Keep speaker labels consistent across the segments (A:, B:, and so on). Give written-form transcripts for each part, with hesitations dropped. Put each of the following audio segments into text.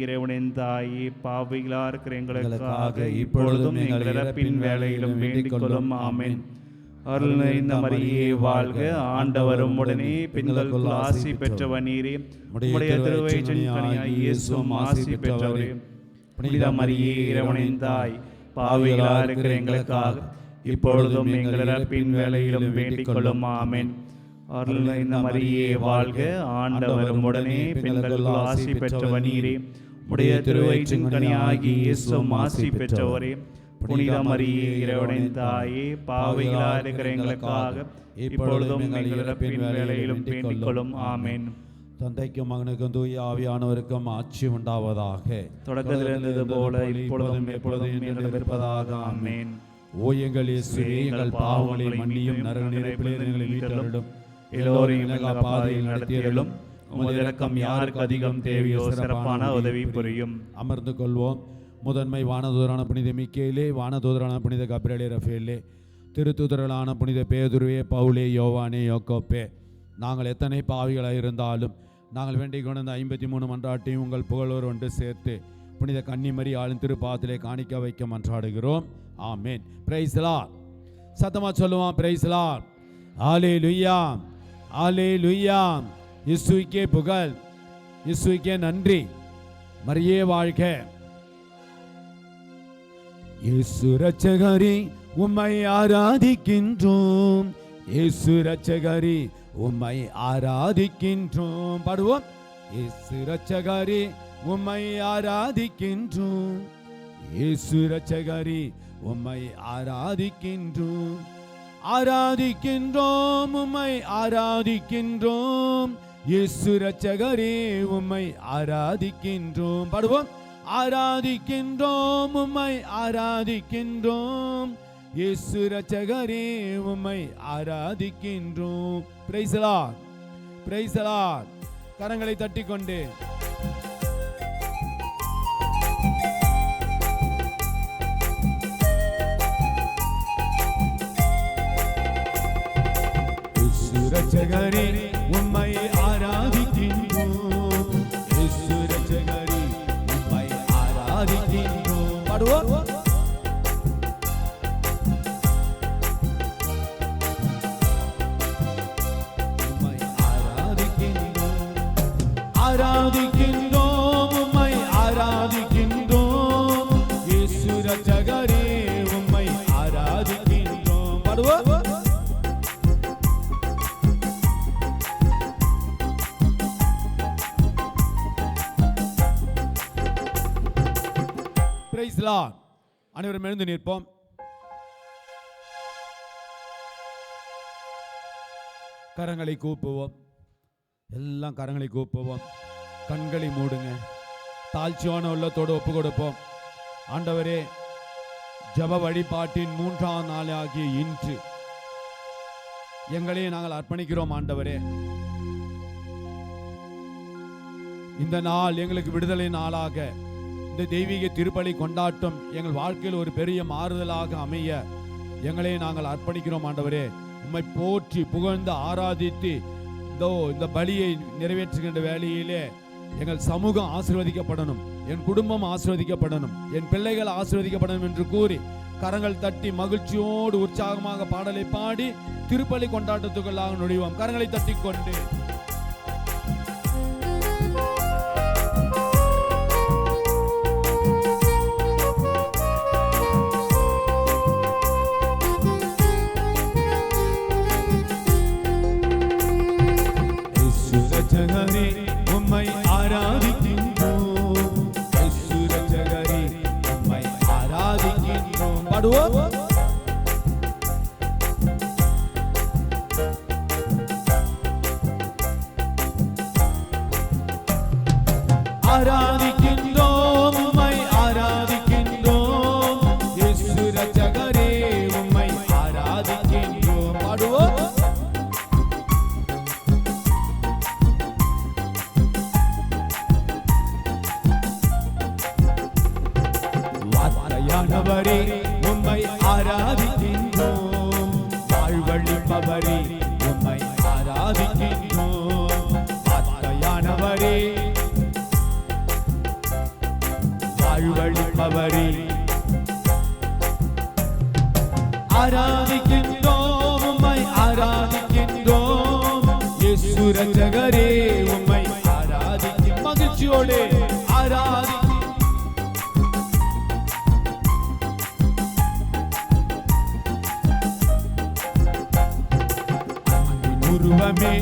A: இறைவனின் தாயே, பாவிகளா இருக்கிற எங்களுக்காக இப்பொழுதும் எங்கள் இறப்பின் வேளையிலும் வேண்டிக் கொள்ளும். ஆமென். அருள் நிறைந்த மரியே வாழ்க, ஆண்டவர் உம்முடனே, பெண்களுக்குள் ஆசி பெற்றவர் நீரே. உம்முடைய திருவயிற்றின் கனியாகிய இயேசுவும் ஆசி பெற்றவரே. புனித மரியே, இறைவனின் தாய், பாவிகளா இருக்கிற எங்களுக்காக இப்பொழுதும் எங்கள் இறப்பின் வேளையிலும் வேண்டிக் கொள்ளும். ஆமென். அருள் நிறைந்த மரியே வாழ்க, ஆண்டவர் உம்முடனே, பெண்களுக்குள் ஆசி பெற்றவர் நீரே. உம்முடைய திருவயிற்றின் கனியாகிய இயேசுவும் ஆசி பெற்றவரே. புனித மரியே, இறைவனின் தாயே, பாவிகளா இருக்கிற எங்களுக்காக இப்பொழுதும் எங்கள் இறப்பின் வேளையிலும் வேண்டிக் கொள்ளும். ஆமென்.
B: தந்தைக்கும் மகனுக்கும் தூய ஆவியானவருக்கும் ஆட்சி உண்டாவதாக.
A: தொடக்கத்தில் இருந்தது போல இப்பொழுதும் எப்பொழுதும் இருப்பதாக. ஆமென்.
B: ஓ எங்கள் இயேசுவே, எங்கள் பாவங்களை மன்னியும், நரக நெருப்பிலே எங்களை மீட்டருளும்,
A: எல்லோரையும் எங்கள் பாதையில் நடத்தியருளும். உமது இரக்கம் யாருக்கு அதிகம் தேவையோ சிறப்பான உதவி புரியும்.
B: அமர்ந்து கொள்வோம். முதன்மை வானதூதரான புனித மிக்கேலே, வானதூதரான புனித கபிரேலே, ரஃபேலே, திருத்தூதர்களான புனித பேதுருவே, பவுலே, யோவானே, யோக்கோப்பே, நாங்கள் எத்தனை பாவிகளாக இருந்தாலும் நாங்கள் வேண்டிக் கொண்ட 53 மன்றாட்டையும் உங்கள் புகழோர் ஒன்று சேர்த்து புனித கன்னிமரி ஆளும் திருப்பாத்திலே காணிக்க வைக்க மன்றாடுகிறோம். ஆமென். Praise the Lord. சத்தமா சொல்லுவோம், பிரைஸ் தி லார்ட். ஹல்லேலூயா, ஹல்லேலூயா. இயேசுவுக்கே புகழ், இயேசுவுக்கே நன்றி. மரியே வாழ்க. இயேசு ரட்சகரே, உம்மை ஆராதிக்கின்றோம். இயேசு ரட்சகரே, உம்மை ஆராதிக்கின்றோம். பாடுவோம். இயேசு ரட்சகரே, உம்மை ஆராதிக்கின்றோம். இயேசு ரட்சகரே, உம்மை ஆராதிக்கின்றோம். ஆராதிக்கின்றோம், உம்மை ஆராதிக்கின்றோம். இயேசு ரட்சகரே, உம்மை ஆராதிக்கின்றோம். பாடுவோம். ஆராதிக்கின்றோம், உம்மை ஆராதிக்கின்றோம். இயேசு ரட்சகரே, உம்மை ஆராதிக்கின்றோம். Price the Lord, price the Lord. கரங்களை தட்டிக்கொண்டு இயேசு ரட்சகரே, உம்மை ஆராதிக்கின்றோம். இயேசு ரட்சகரே, உம்மை ஆராதிக்கின்றோம். பாடுவோம். ஆராதிக்கின்றோம், உம்மை ஆராதிக்கின்றோம். இயேசு ரட்சகரே, உம்மை ஆராதிக்கின்றோம். பாடுவோம். Price the Lord. அனைவரும் எழுந்து நிற்போம். கரங்களை கூப்புவோம். எல்லாம் கரங்களை கூப்புவோம். கண்களை மூடுங்க. தாழ்ச்சியான உள்ளத்தோடு ஒப்பு கொடுப்போம். ஆண்டவரே, ஜெப வழிபாட்டின் 3ஆம் நாளாகிய இன்று எங்களை நாங்கள் அர்ப்பணிக்கிறோம். ஆண்டவரே, இந்த நாள் எங்களுக்கு விடுதலை நாளாக, இந்த தெய்வீக திருப்பலி கொண்டாட்டம் எங்கள் வாழ்க்கையில் ஒரு பெரிய மாறுதலாக அமைய எங்களை நாங்கள் அர்ப்பணிக்கிறோம். ஆண்டவரே, உம்மை போற்றி புகழ்ந்து ஆராதித்து இந்த பலியை நிறைவேற்றுகின்ற வேளையிலே எங்கள் சமூகம் ஆசீர்வதிக்கப்படணும், என் குடும்பம் ஆசீர்வதிக்கப்படணும், என் பிள்ளைகள் ஆசீர்வதிக்கப்படணும் என்று கூறி கரங்கள் தட்டி மகிழ்ச்சியோடு உற்சாகமாக பாடலை பாடி திருப்பலி கொண்டாட்டத்துக்குள்ளாக நுழைவோம். கரங்களை தட்டி கொண்டு உம்மை ஆராதிக்கின்றோம். இயேசு ரட்சகரே, உம்மை ஆராதிக்கின்றோம். பாடுவோம். ஆராதிக்கின்றோம், உம்மை ஆராதிக்கின்றோம். இயேசு ரட்சகரே, உம்மை ஆராதிக்கின்றோம். பாடுவோம். வார்த்தையானவரே, உம்மை ஆராதிக்கின்றோம். வாழ்வழிப்பவரே, உம்மை ஆராதிக்கின்றோம். வார்த்தையானவரே, வாழ்வழிப்பவரே ஆராதிக்கின்றோம், உம்மை ஆராதிக்கின்றோம். இயேசு ரட்சகரே உம்மை ஆராதிக்கின்றோம். மகிழ்ச்சியோடு ஆராதிக்கின்றோம். உருவமே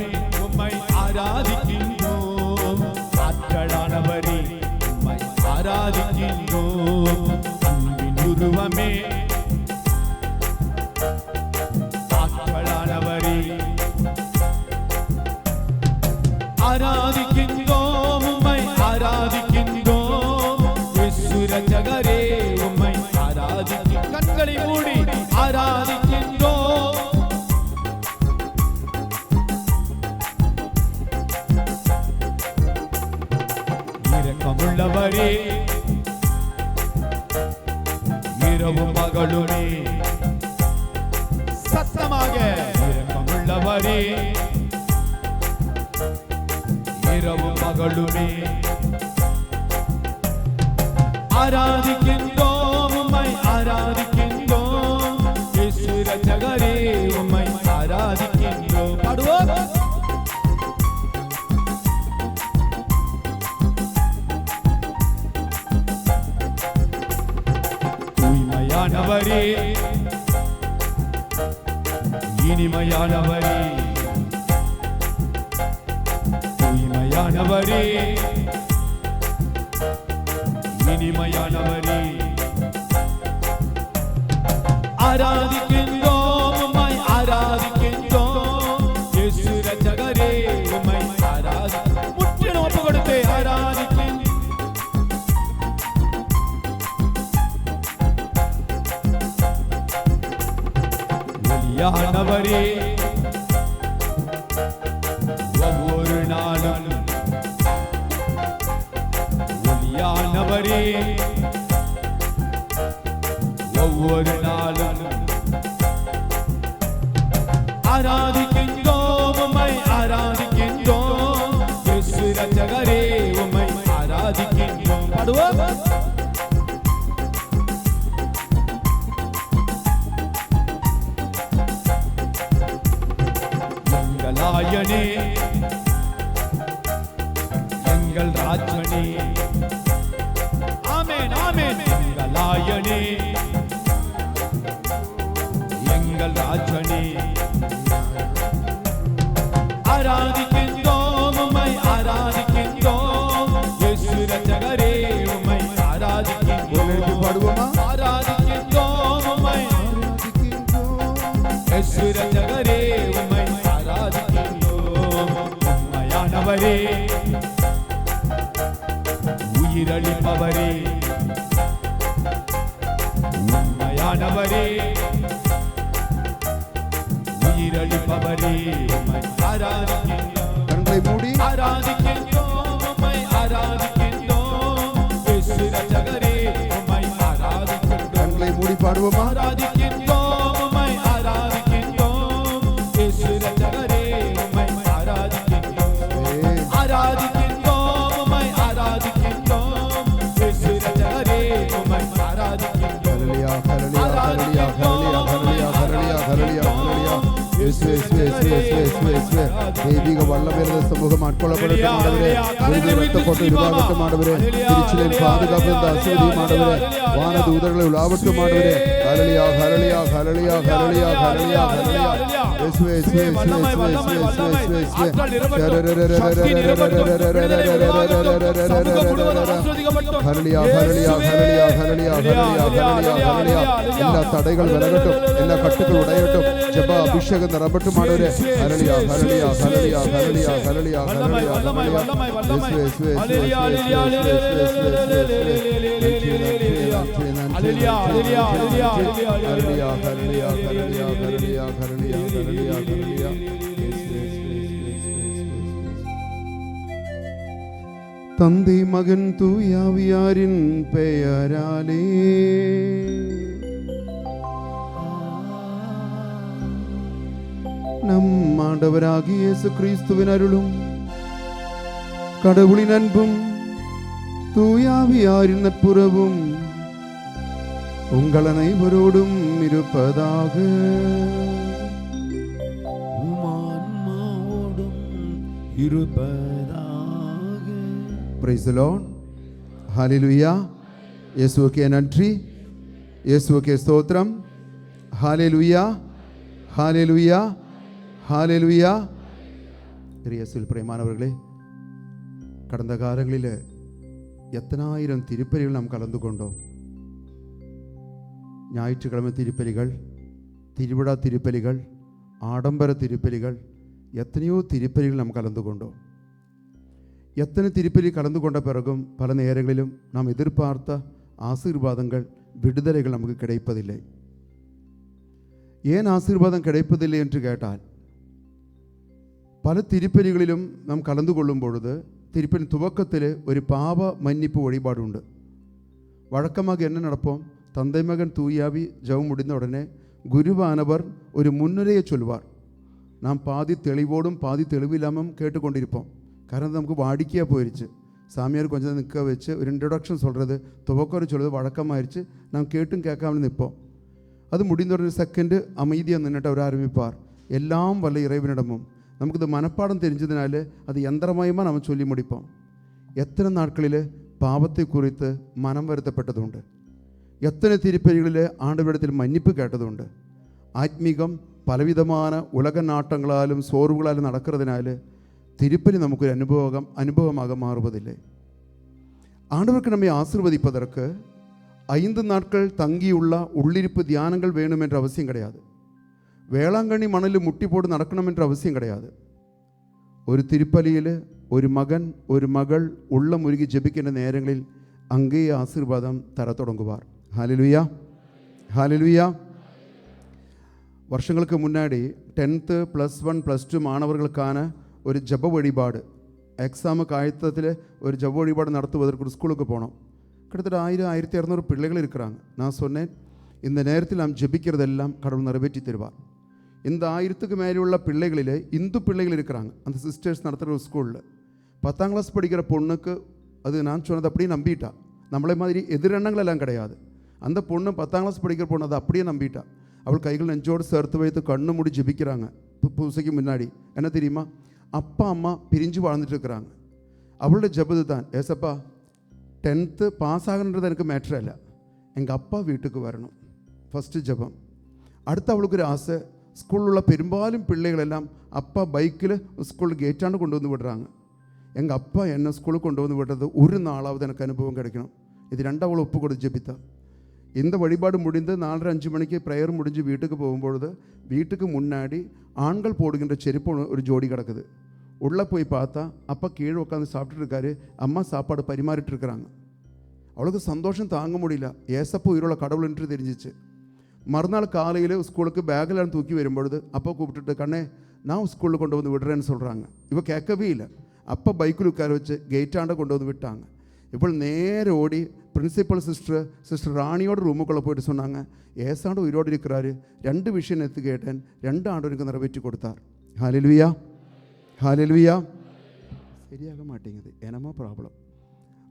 B: உம்மை ஆராதிக்கின்றோம். ஆற்றலானவரே உம்மை ஆராதிக்கின்றோம். அன்பின் உருவமே ஆற்றலானவரே ஆராதிக்கின்றோம், உம்மை ஆராதிக்கின்றோம். இயேசு ரட்சகரே உம்மை ஆராதிக்கின்றோம். கண்களை மூடி ஆராதிக்கின்றோம். இரக்கமுள்ளவரே இரவும் பகலுமே சத்தமாக இரக்கமுள்ளவரே இரவும் பகலுமே ஆராதிக்கின்றோம், உம்மை ஆராதிக்கின்றோம். இயேசு ரட்சகரே உம்மை ஆராதிக்கின்றோம். பாடுவோம். தூய்மையானவரே இனிமையானவரே தூய்மையானவரே இனிமையானவரே ஆராதிக்கின்றோம், உம்மை ஆராதிக்கின்றோம். இயேசு ரட்சகரே உம்மை ஆராதிக்கின்றோம். முற்றிலும் ஒப்பு கொடுத்து ஆராதிக்கின்றோம். ஒளியானவரே ஒவ்வொரு நாளும் ஒளியானவரே ஒவ்வொரு நாளும் ஆராதிக்கின்றோம், உம்மை ஆராதிக்கின்றோம். இயேசு ரட்சகரே உம்மை ஆராதிக்கின்றோம். பாடுவோம். எங்கள் ஆயனே எங்கள் ராஜனே ஆமென் ஆமென். எங்கள் ஆயனே எங்கள் ராஜனே ஆராதிக்கின்றோம், உம்மை ஆராதிக்கின்றோம். இயேசு ரட்சகரே உம்மை ஆராதிக்கின்றோம்.
C: பாடுவோமா?
B: ஆராதிக்கின்றோம், உம்மை இயேசு ரட்சகரே உம்மை ஆராதிக்கின்றோம். உண்மையானவரே உயிரளிப்பவரே உண்மையானவரே உயிரளிப்பவரே உம்மை ஆராதிக்கின்றோம்.
C: கண்களை மூடி
B: ஆராதிக்கின்றோம், உம்மை ஆராதிக்கின்றோம். இயேசு ரட்சகரே உம்மை ஆராதிக்கின்றோம்.
C: கண்களை மூடி பாடுவோமா?
B: ஆராதிக்கின்றோம், உம்மை ஆராதிக்கின்றோம். இயேசு ரட்சகரே உம்மை ஆராதிக்கின்றோம். ஆராதிக்கின்றோம், உம்மை ஆராதிக்கின்றோம். இயேசு ரட்சகரே உம்மை ஆராதிக்கின்றோம்.
C: ஹல்லேலூயா ஹல்லேலூயா ஹல்லேலூயா ஹல்லேலூயா ஹல்லேலூயா ஹல்லேலூயா ஹல்லேலூயா. இயேசுவே இயேசுவே இயேசுவே இயேசுவே இயேசுவே. தெய்வீக வல்லமையுள்ள சமூகம் ஆட்கொள்ளப்படட்டும் ஆண்டவரே. நிறுத்தப்பட்டு உருவாகட்டும் ஆண்டவரே. திருச்சிலின் பாதுகாப்பு இந்த அசுவதியும் ஆண்டவரே. வானதூதர்களை உலாவட்டும் ஆண்டவரே. ஹல்லேலூயா ஹல்லேலூயா ஹல்லேலூயா ஹல்லேலூயா ஹல்லேலூயா ஹல்லேலூயா. இயேசுவே இயேசுவே இயேசுவே இயேசுவே இயேசுவே இயேசுவே இயேசுவே. ஹல்லேலூயா ஹல்லேலூயா ஹல்லேலூயா ஹல்லேலூயா ஹல்லேலூயா ஹல்லேலூயா. எல்லா தடைகள் விலகட்டும், எல்லா கட்டுகள் உடையட்டும். ஜெப அபிஷேகம் நிரம்பட்டும் ஆண்டவரே. ஹல்லேலூயா ஹல்லேலூயா ஹல்லேலூயா ஹல்லேலூயா ஹல்லேலூயா ஹல்லேலூயா ஹல்லேலூயா. இயேசுவே இயேசுவே இயேசுவே தந்தை மகன் தூயாவியாரின் பெயராலே நம் ஆண்டவராகிய இயேசு கிறிஸ்துவின் அருளும் கடவுளின் அன்பும் தூயாவியாரின் நட்புறவும் உங்கள் அனைவரோடும் இருப்பதாக.
B: உமான்மாவோடும் இருப்பதாக.
C: Praise the Lord. ஹல்லேலூயா. இயேசுவுக்கே நன்றி, இயேசுவுக்கே ஸ்தோத்திரம். ஹல்லேலூயா, ஹல்லேலூயா, ஹல்லேலூயா. இயேசுவில் பிரியமானவர்களே, கடந்த காலங்களில் எத்தனாயிரம் திருப்பலிகள் நாம் கலந்து கொண்டோம். ஞாயிற்றுக்கிழமை திருப்பலிகள், திருவிழா திருப்பலிகள், ஆடம்பர திருப்பலிகள், எத்தனையோ திருப்பலிகள் நாம் கலந்து கொண்டோம். எத்தனை திருப்பலி கலந்து கொண்ட பிறகும் பல நேரங்களிலும் நாம் எதிர்பார்த்த ஆசீர்வாதங்கள், விடுதலைகள் நமக்கு கிடைப்பதில்லை. ஏன் ஆசீர்வாதம் கிடைப்பதில்லை என்று கேட்டால், பல திருப்பலிகளிலும் நாம் கலந்து கொள்ளும் பொழுது திருப்பலி துவக்கத்தில் ஒரு பாவ மன்னிப்பு வழிபாடுண்டு. வழக்கமாக என்ன நடப்போம்? தந்தை மகன் தூயாவி ஜெபம் முடிந்த உடனே குருவானவர் ஒரு முன்னுரையை சொல்வார். நாம் பாதி தெளிவோடும் பாதி தெளிவில்லாமல் கேட்டுக்கொண்டிருப்போம். காரணம் நமக்கு வாடிக்கையாக போயிடுச்சு. சாமியார் கொஞ்சம் நிற்க வச்சு ஒரு இன்ட்ரடக்ஷன் சொல்கிறது, துவக்கம் சொல்கிறது வழக்கமாயிருச்சு. நாம் கேட்டும் கேட்காமல் நிற்போம். அது முடிந்த ஒரு செகண்டு அமைதியாக நின்றுட்டு அவர் ஆரம்பிப்பார். எல்லாம் வல்ல இறைவனிடமும் நமக்கு இது மனப்பாடம் தெரிஞ்சதுனால அது யந்திரமயமாக நம்ம சொல்லி முடிப்போம். எத்தனை நாட்களில் பாவத்தை குறித்து மனம் வருத்தப்பட்டதுண்டு. எத்தனை திருப்பலிகளில் ஆண்டவரிடத்தில் மன்னிப்பு கேட்டதுண்டு. ஆத்மீகம் பலவிதமான உலக நாட்டங்களாலும் சோர்வுகளாலும் நடக்கிறதுனால திருப்பலி നമുക്കൊരു അനുഭവமாக மாறுவதில்லை. ஆண்டவருக்கு நம்மை ஆசீர்வதிப்பதற்கு 5 நாட்கள் தங்கியுள்ள உள்ளிருப்பு தியானங்கள் வேணும் என்ற அவசியம் கிடையாது. வேளாங்கண்ணி மணலில் முட்டி போட்டு நடக்கணும் என்ற அவசியம் கிடையாது. ஒரு திருப்பலியில் ஒரு மகன் ஒரு மகள் உள்ள முருகி ஜெபிக்கின்ற நேரங்களில் அங்கேயே ஆசீர்வாதம் தர தொடங்குவார். ஹல்லேலூயா, ஹல்லேலூயா. வருஷங்களுக்கு முன்னாடி 10th +1 +2 மாணவர்களுக்கான ஒரு ஜப வழிபாடு, எக்ஸாமுக்கு ஆயத்தத்தில் ஒரு ஜப வழிபாடு நடத்துவதற்கு ஒரு ஸ்கூலுக்கு போனோம். கிட்டத்தட்ட 1000-1200 பிள்ளைகள் இருக்கிறாங்க. நான் சொன்னேன், இந்த நேரத்தில் நாம் ஜெபிக்கிறதெல்லாம் கடவுள் நிறைவேற்றி தருவார். இந்த 1000க்கு மேலே உள்ள பிள்ளைகளில் இந்து பிள்ளைகள் இருக்கிறாங்க. அந்த சிஸ்டர்ஸ் நடத்துகிற ஒரு ஸ்கூலில் 10ஆம் கிளாஸ் படிக்கிற பொண்ணுக்கு அது நான் சொன்னது அப்படியே நம்பிட்டா. நம்மளே மாதிரி எதிரெண்ணங்கள் எல்லாம் கிடையாது. அந்த பொண்ணு 10ஆம் கிளாஸ் படிக்கிற பொண்ணு அதை அப்படியே நம்பிட்டா. அவள் கைகள் நெஞ்சோடு சேர்த்து வைத்து கண்ணு மூடி ஜெபிக்கிறாங்க. பூசைக்கு முன்னாடி என்ன தெரியுமா, அப்பா அம்மா பிரிஞ்சு வாழ்ந்துட்டு இருக்கிறாங்க. அவளுடைய ஜெபது தான், ஏசப்பா 10th பாஸ் ஆகணுன்றது எனக்கு மேட்ரு இல்லை, எங்கள் அப்பா வீட்டுக்கு வரணும். ஃபஸ்ட்டு ஜெபம். அடுத்து அவளுக்கு ஒரு ஆசை, ஸ்கூலில் உள்ள பெரும்பாலும் பிள்ளைகளெல்லாம் அப்பா பைக்கில் ஸ்கூல் கேட்டாண்டு கொண்டு வந்து விடுறாங்க. எங்கள் அப்பா என்ன ஸ்கூலுக்கு கொண்டு வந்து விடுறது ஒரு நாளாவது எனக்கு அனுபவம் கிடைக்கணும். இது 2 அவளை ஒப்பு கொடுத்து ஜெபித்தா. இந்த வழிபாடு முடிந்து 4:30-5 மணிக்கு ப்ரேயர் முடிஞ்சு வீட்டுக்கு போகும்பொழுது வீட்டுக்கு முன்னாடி ஆண்கள் போடுகின்ற செருப்பு ஒரு ஜோடி கிடக்குது. உள்ளே போய் பார்த்தா அப்பா கீழே உட்காந்து சாப்பிட்டுட்டு இருக்காரு, அம்மா சாப்பாடு பரிமாறிட்டு இருக்கிறாங்க. அவளுக்கு சந்தோஷம் தாங்க முடியல. ஏசப்போ உயிரோட கடவுள் என்று தெரிஞ்சிச்சு. மறுநாள் காலையில் ஸ்கூலுக்கு பேக்கில் தூக்கி வரும்பொழுது அப்பா கூப்பிட்டுட்டு, கண்ணே நான் ஸ்கூலில் கொண்டு வந்து விடுறேன்னு சொல்கிறாங்க. இவ கேட்கவே இல்லை. அப்பா பைக்கில் உட்கார வச்சு கெயிட்டாண்ட கொண்டு வந்து விட்டாங்க. இப்போ நேர ஓடி பிரின்சிபல் சிஸ்டர் ராணியோட ரூமுக்குள்ளே போயிட்டு சொன்னாங்க, ஏசாண்டு உயிரோடு இருக்கிறாரு, 2 விஷயம் நேற்று கேட்டேன், 2 ஆண்டவருக்கு நிறைவேற்றி கொடுத்தார். ஹல்லேலூயா, ஹல்லேலூயா. சரியாக மாட்டேங்குது, என்னமா ப்ராப்ளம்.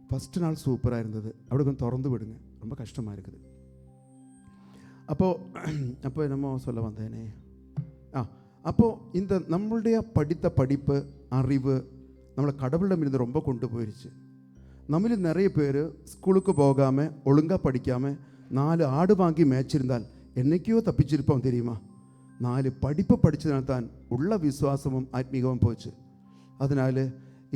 C: ஃபஸ்ட்டு நாள் சூப்பராக இருந்தது, அப்படி கொஞ்சம் திறந்து விடுங்க, ரொம்ப கஷ்டமாக இருக்குது. அப்போ என்னமோ சொல்ல வந்தேனே, அப்போது இந்த நம்மளுடைய படித்த படிப்பு அறிவு நம்மளை கடவுளிடமிருந்து ரொம்ப கொண்டு போயிடுச்சு. நம்மள நிறைய பேர் ஸ்கூலுக்கு போகாமல் ஒழுங்காக படிக்காமல் 4 ஆடு வாங்கி மேய்ச்சிருந்தால் என்னைக்கோ தப்பிச்சிருப்போம் தெரியுமா. 4 படிப்பு படித்ததுனால தான் உள்ள விசுவாசமும் ஆத்மீகமும் போச்சு. அதனால்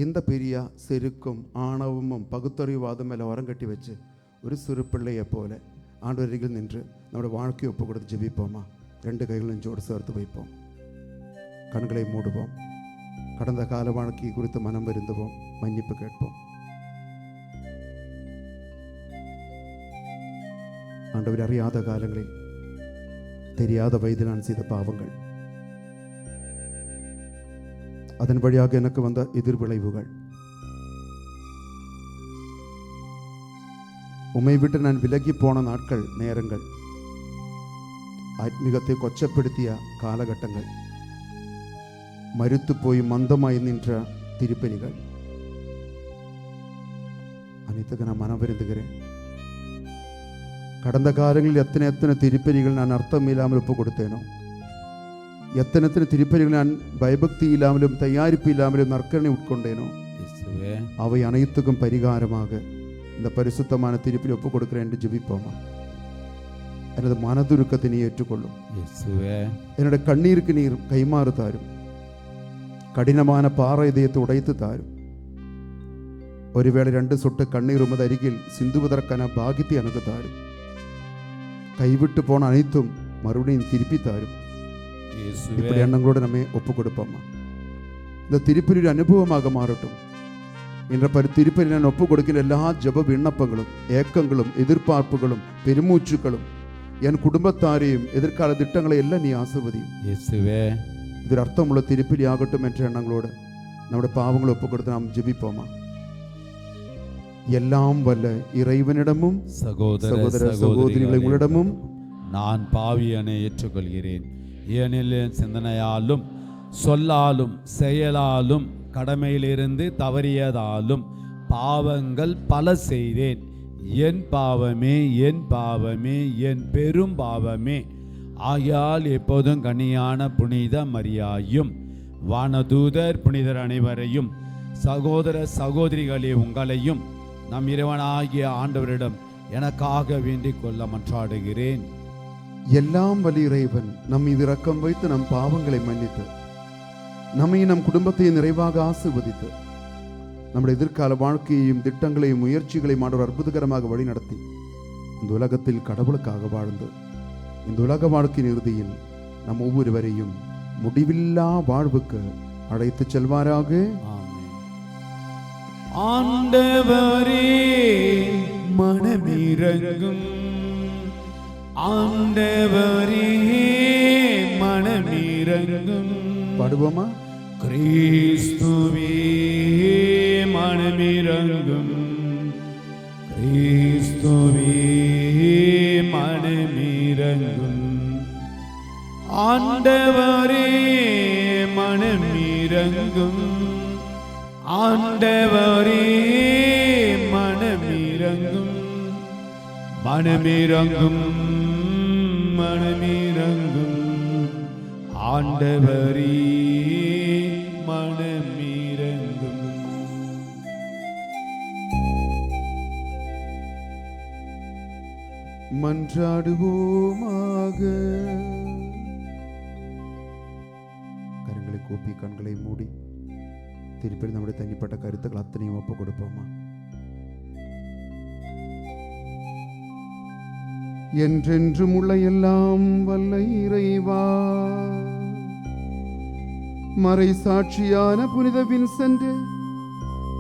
C: இந்த பெரிய செருக்கும் ஆணவமும் பகுத்தறிவாதம் மேலே உரம் கட்டி வச்சு ஒரு சிறு பிள்ளையை போல ஆண்டவர்கள் நின்று நம்மளோட வாழ்க்கையை ஒப்பு கொடுத்து ஜெபிப்போமா. 2 கைகள் நெஞ்சோடு சேர்த்து வைப்போம், கண்களை மூடுவோம், கடந்த கால வாழ்க்கை குறித்து மனம் வருந்துவோம், மன்னிப்பு கேட்போம். ஆண்டவர், அறியாத காலங்களில் தெரியாத வயதில் நான் செய்த பாவங்கள், அதன் வழியாக எனக்கு வந்த எதிர்விளைவுகள், உம்மை விட்டு நான் விலகி போன நாட்கள், நேரங்கள், ஆத்மீகத்தை கொச்சப்படுத்திய காலகட்டங்கள், மறுத்து போய் மந்தமாய் நின்ற திருப்பலிகள், அனைத்துக்கு நான் மனம் விருந்துகிறேன். கடந்த காலங்களில் எத்தனை திருப்பதிகள் நான் அர்த்தம் இல்லாமல் ஒப்பு கொடுத்தேனோ, எத்தனை திருப்பதிகள் நான் பயபக்தி இல்லாமலும் தயாரிப்பு இல்லாமலும் நற்கரணை உட்கொண்டேனோ, அவை அனைத்துக்கும் பரிகாரமாக இந்த பரிசுத்தமான திருப்பதி ஒப்பு கொடுக்கிறேன் என்று ஜெபிப்போமா. எனது மனதுருக்கத்தை நீ ஏற்றுக்கொள்ளும். என்னுடைய கண்ணீருக்கு நீர் கைமாறு தாரும். கடினமான பாறை இதயத்தை உடைத்து தாரும். ஒருவேளை 2 சொட்டு கண்ணீர் உமது அருகில் சிந்துவதற்கான பாகித்தை எனக்கு தாரும். கைவிட்டு போன அனைத்தும் மறுபடியும் திருப்பி தாரும். இப்படி எண்ணங்களோடு நம்ம ஒப்பு கொடுப்போமா. இந்த திருப்பதி அனுபவமாக மாறட்டும். என்ற திருப்பதி நான் ஒப்பு கொடுக்கிற எல்லா ஜெப விண்ணப்பங்களும் ஏக்கங்களும் எதிர்பார்ப்புகளும் பெருமூச்சுக்களும் என் குடும்பத்தாரையும் எதிர்கால திட்டங்களை எல்லாம் நீ ஆசீர்வதியும். இதில் அர்த்தமுள்ள திருப்பதி ஆகட்டும் என்ற எண்ணங்களோடு நம்முடைய பாவங்களை ஒப்பு கொடுத்து நாம் ஜெபிப்போமா. எல்லாம் வல்ல இறைவனிடமும் சகோதர சகோதரிகளிடமும்
B: நான் பாவியனை ஏற்றுக்கொள்கிறேன். ஏனெனில் என் சிந்தனையாலும் சொல்லாலும் செயலாலும் கடமையிலிருந்து தவறியதாலும் பாவங்கள் பல செய்தேன். என் பாவமே, என் பாவமே, என் பெரும் பாவமே. ஆகையால் எப்போதும் கனியான புனித மரியாயும் வானதூதர் புனிதர் அனைவரையும் சகோதர சகோதரிகளே உங்களையும் நம் இறைவனாகிய ஆண்டவரிடம் எனக்காக வேண்டிக் கொள்ள மன்றாடுகிறேன்.
C: எல்லாம் வல்ல இறைவன் நம் மீது இரக்கம் வைத்து நம் பாவங்களை மன்னித்து நம்மை நம் குடும்பத்தை நிறைவாக ஆசீர்வதித்து நம்முடைய எதிர்கால வாழ்க்கையையும் திட்டங்களையும் முயற்சிகளையும் ஆண்டவர் அற்புதகரமாக வழிநடத்தி இந்த உலகத்தில் கடவுளுக்காக வாழ்ந்து இந்த உலக வாழ்க்கையின் இறுதியில் நம் ஒவ்வொருவரையும் முடிவில்லா வாழ்வுக்கு அழைத்து செல்வாராக.
B: ஆண்டவரே மனமிரங்கும், ஆண்டவரே மனமிரங்கும்.
C: பாடுவோமா.
B: கிறிஸ்துவே மனமிரங்கும், கிறிஸ்துவே மனமிரங்கும். ஆண்டவரே மனமிரங்கும், ஆண்டவரே மனமிரங்கும், மனமிரங்கும், மனமிரங்கும். ஆண்டவரே மனமிரங்கும்.
C: மன்றாடுவோமாக. கரங்களை கூப்பி கண்களை மூடி திருப்பி நம்முடைய தனிப்பட்ட கருத்துக்கள் அத்தனையும் ஒப்பு கொடுப்போமா. என்றென்றும் உள்ள எல்லாம் வல்ல இறைவா, மறை சாட்சியான புனித வின்சென்ட்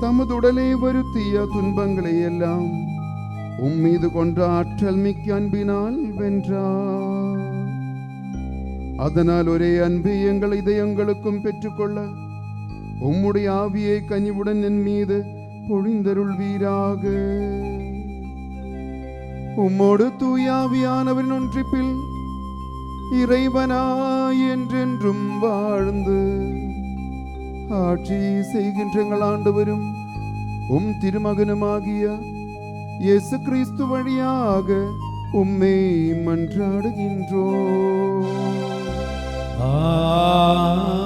C: தமது உடலை வருத்திய துன்பங்களை எல்லாம் உம்மீது கொண்ட ஆற்றல் மிக்க அன்பினால் வென்றார். அதனால் ஒரே அன்பு எங்கள் இதயங்களுக்கும் பெற்றுக்கொள்ள உம்முடைய ஆவியை கனிவுடன் என் மீது பொழிந்தருள்வீராக. உம்மோடு தூயாவியானவரின் ஒன்றிப்பில் இறைவனாய் என்றென்றும் வாழ்ந்து ஆட்சி செய்கின்ற எங்கள் ஆண்டவரும் உம் திருமகனுமாகிய இயேசு கிறிஸ்து வழியாக உம்மை மன்றாடுகின்றோம்.
B: ஆமென்.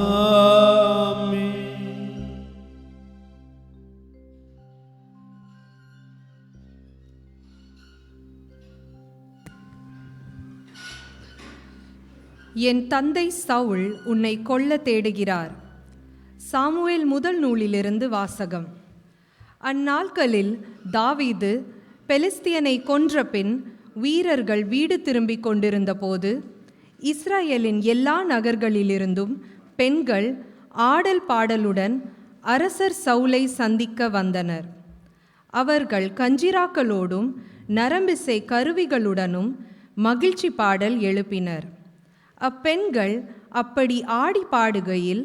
D: என் தந்தை சவுல் உன்னை கொல்ல தேடுகிறார். சாமுவேல் முதல் நூலிலிருந்து வாசகம். அந்நாட்களில் தாவீது பெலிஸ்தியனை கொன்ற பின் வீரர்கள் வீடு திரும்பிக் கொண்டிருந்த போது இஸ்ரவேலின் எல்லா நகர்களிலிருந்தும் பெண்கள் ஆடல் பாடலுடன் அரசர் சவுலை சந்திக்க வந்தனர். அவர்கள் கஞ்சிராக்களோடும் நரம்பிசை கருவிகளுடனும் மகிழ்ச்சி பாடல் எழுப்பினர். அப்பெண்கள் அப்படி ஆடி பாடுகையில்,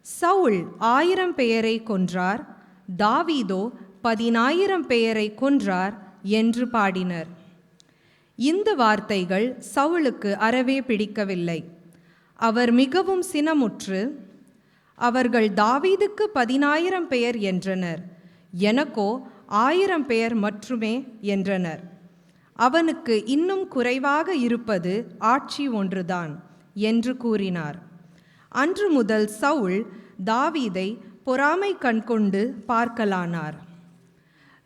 D: சவுல் 1000 பேரை கொன்றார், தாவீதோ 10,000 பேரை கொன்றார் என்று பாடினர். இந்த வார்த்தைகள் சவுலுக்கு அறவே பிடிக்கவில்லை. அவர் மிகவும் சினமுற்று, அவர்கள் தாவீதுக்கு 10,000 பேர் என்றனர், எனக்கோ 1000 பேர் மட்டுமே என்றனர். அவனுக்கு இன்னும் குறைவாக இருப்பது ஆட்சி ஒன்றுதான் என்று கூறினார். அன்று முதல் சவுல் தாவீதை பொறாமை கண்கொண்டு பார்க்கலானார்.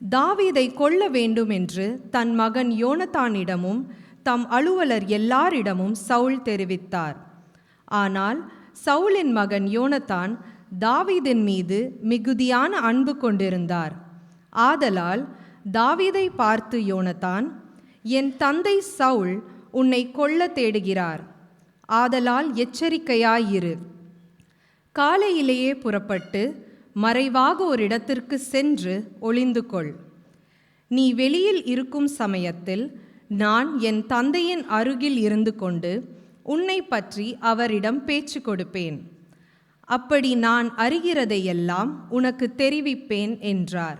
D: தாவீதை கொல்ல வேண்டும் என்று தன் மகன் யோனத்தானிடமும் தம் அலுவலர் எல்லாரிடமும் சவுல் தெரிவித்தார். ஆனால் சவுலின் மகன் யோனத்தான் தாவீதின் மீது மிகுதியான அன்பு கொண்டிருந்தார். ஆதலால் தாவீதை பார்த்து யோனத்தான், என் தந்தை சவுல் உன்னை கொல்ல தேடுகிறார். ஆதலால் எச்சரிக்கையாயிரு. காலையிலேயே புறப்பட்டு மறைவாக ஒரு இடத்திற்கு சென்று ஒளிந்து கொள். நீ வெளியில் இருக்கும் சமயத்தில் நான் என் தந்தையின் அருகில் இருந்து கொண்டு உன்னை பற்றி அவரிடம் பேச்சு கொடுப்பேன். அப்படி நான் அறிகிறதையெல்லாம் உனக்கு தெரிவிப்பேன் என்றார்.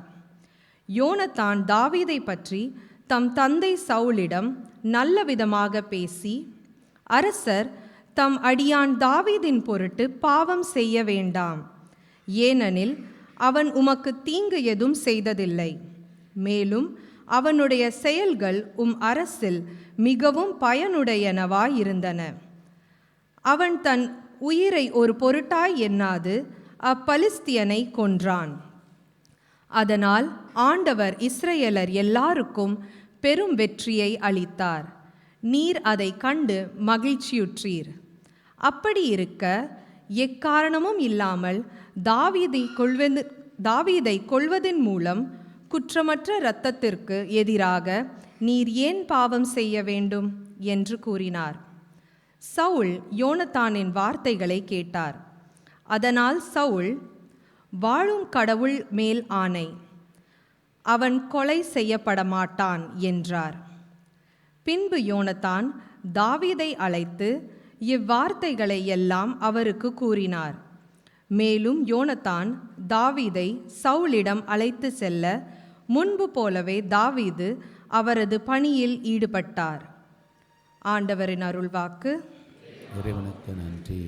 D: யோனத்தான் தாவீதை பற்றி தம் தந்தை சவுலிடம் நல்ல விதமாக பேசி, அரசர் தம் அடியான் தாவீதின் பொருட்டு பாவம் செய்ய வேண்டாம், ஏனெனில் அவன் உமக்கு தீங்கு எதுவும் செய்ததில்லை. மேலும் அவனுடைய செயல்கள் அரசில் மிகவும் பயனுடையனவாயிருந்தன. அவன் தன் உயிரை ஒரு பொருட்டாய் எண்ணாது அப்பலிஸ்தியனை கொன்றான். அதனால் ஆண்டவர் இஸ்ரவேலர் எல்லாருக்கும் பெரும் வெற்றியை அளித்தார். நீர் அதை கண்டு மகிழ்ச்சியுற்றீர். அப்படி இருக்க எக்காரணமும் இல்லாமல் தாவீதை கொல்வதன் மூலம் குற்றமற்ற இரத்தத்திற்கு எதிராக நீர் ஏன் பாவம் செய்ய வேண்டும் என்று கூறினார். சவுல் யோனத்தானின் வார்த்தைகளை கேட்டார். அதனால் சவுல், வாழும் கடவுள் மேல் ஆணை, அவன் கொலை செய்யப்பட மாட்டான் என்றார். பின்பு யோனத்தான் தாவீதை அழைத்து இவ்வார்த்தைகளை எல்லாம் அவருக்கு கூறினார். மேலும் யோனத்தான் தாவீதை சவுலிடம் அழைத்து செல்ல முன்பு போலவே தாவீது அவரது பணியில் ஈடுபட்டார். ஆண்டவரின் அருள்வாக்கு.
B: இறைவனுக்கு நன்றி.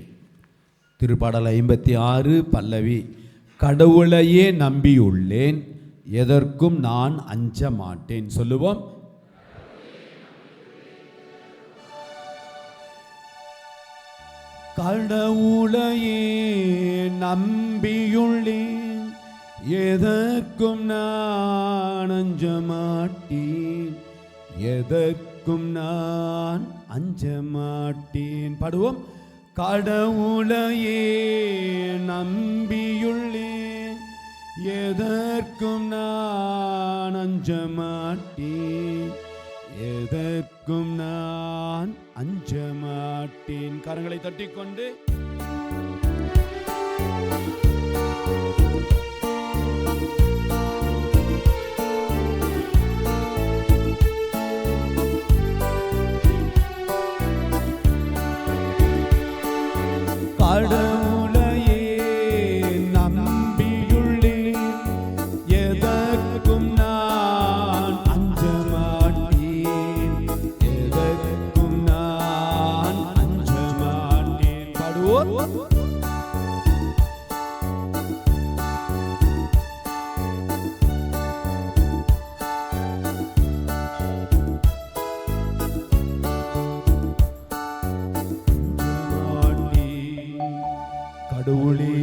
B: திருப்பாடல் 56 பல்லவி. கடவுளையே நம்பியுள்ளேன், எதற்கும் நான் அஞ்ச மாட்டேன். சொல்லுவோம். கடவுளையே நம்பியுள்ளேன், எதற்கும் நான் அஞ்ச மாட்டேன், எதற்கும் நான் அஞ்ச மாட்டேன். பாடுவோம். கடவுளையே நம்பியுள்ளேன், எதற்கும் நான் அஞ்ச மாட்டேன், எதற்கும் நான் அஞ்ச மாட்டேன். கரங்களை தட்டிக்கொண்டு கடவுளையே நம்பியுள்ளேன், எதற்கும் நான் அஞ்ச மாட்டேன், எதற்கும் நான் அஞ்ச மாட்டேன். பாடுவோம். கடவுளே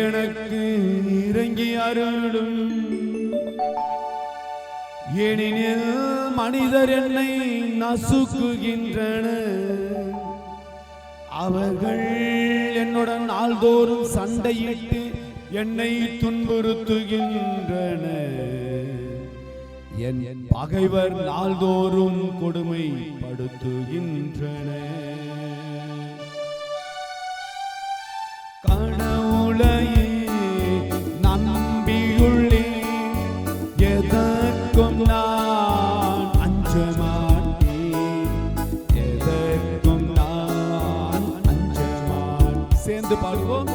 B: எனக்கு இறங்கி அருளும், ஏனெனில் மனிதர் என்னை நசுக்குகின்றனர். அவர்கள் என்னுடன் நாள்தோறும் சண்டையிட்டு என்னை துன்புறுத்துகின்றனர். என் பகைவர் நாள்தோறும் கொடுமைப்படுத்துகின்றனர். கடவுளையே நம்பியுள்ளேன், எதற்கும் நான் அஞ்ச மாட்டேன், எதற்கும் நான் அஞ்ச மாட்டேன். சேர்ந்து பாடுவோம்.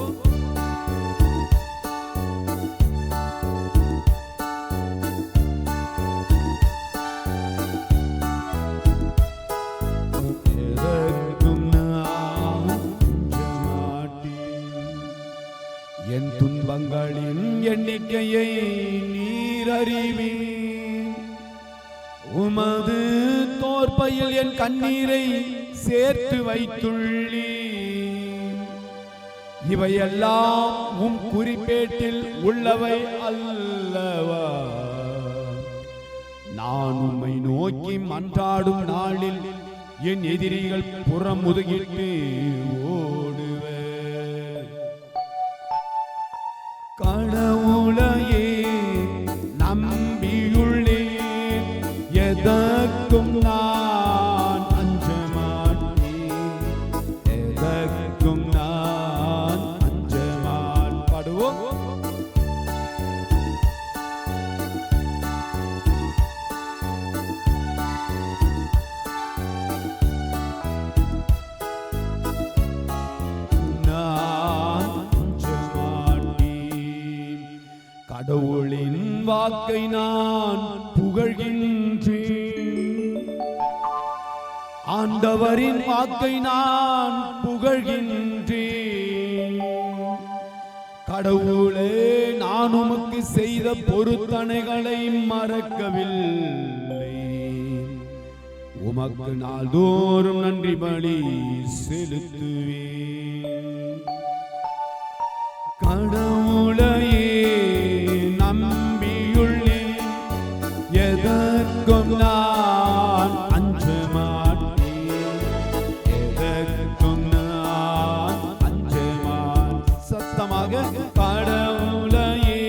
B: என் துன்பங்களின் எண்ணிக்கையை நீர் நீர் அறிவீர். உமது தோற்பையில் என் கண்ணீரை சேர்த்து வைத்துள்ளீர். இவையெல்லாம் உம் குறிப்பேட்டில் உள்ளவை அல்லவா? நான் உம்மை நோக்கி மன்றாடும் நாளில் என் எதிரிகள் புறம் முதுகிட்டு ஓடுவர். கடவுளையே நம்பியுள்ளேன், எதற்கும் நான் அஞ்ச மாட்டேன், எதற்கும் நான் அஞ்ச மாட்டேன். பாடுவோம். கடவுளின் வாக்கை நான் புகழ்கின்றேன், ஆண்டவரின் வாக்கை நான் புகழ்கின்றேன். கடவுளே, நான் உமக்கு செய்த பொருத்தனைகளை மறக்கவில்லை. உமக்கு நாள்தோறும் நன்றி பலி செலுத்துவேன். கடவுளையே நம்பியுள்ளேன், எதற்கும் நான் அஞ்ச மாட்டேன், எதற்கும் நான் அஞ்ச மாட்டேன். சத்தமாக கடவுளையே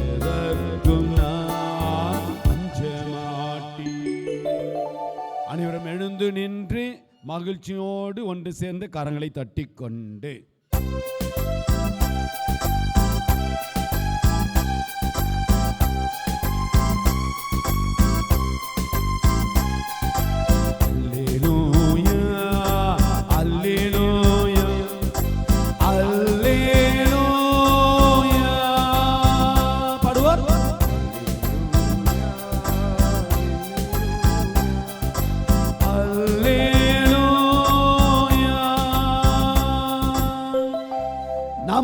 B: எதற்கும் நான் அஞ்ச மாட்டேன். அனைவரும் எழுந்து நின்று மகிழ்ச்சியோடு ஒன்று சேர்ந்து கரங்களை தட்டிக்கொண்டு அல்லேலூயா, அல்லேலூயா, அல்லேலூயா. பாடுவார்.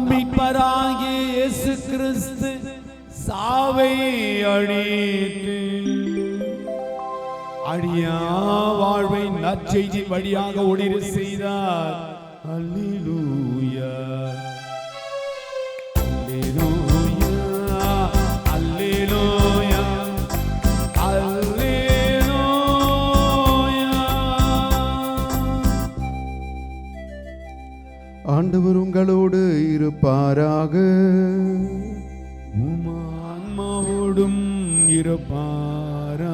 B: மீட்பராகிய இயேசு கிறிஸ்து சாவை அழித்து அழியா வாழ்வை நற்செய்தி வழியாக ஒளிர செய்தார். அல்லேலூயா, அல்லேலூயா, அல்லேலூயா, அல்லேலூயா.
C: ஆண்டவர் உங்களோடு இருப்பாராக,
B: ஆன்மாவோடும் இருப்பாராக.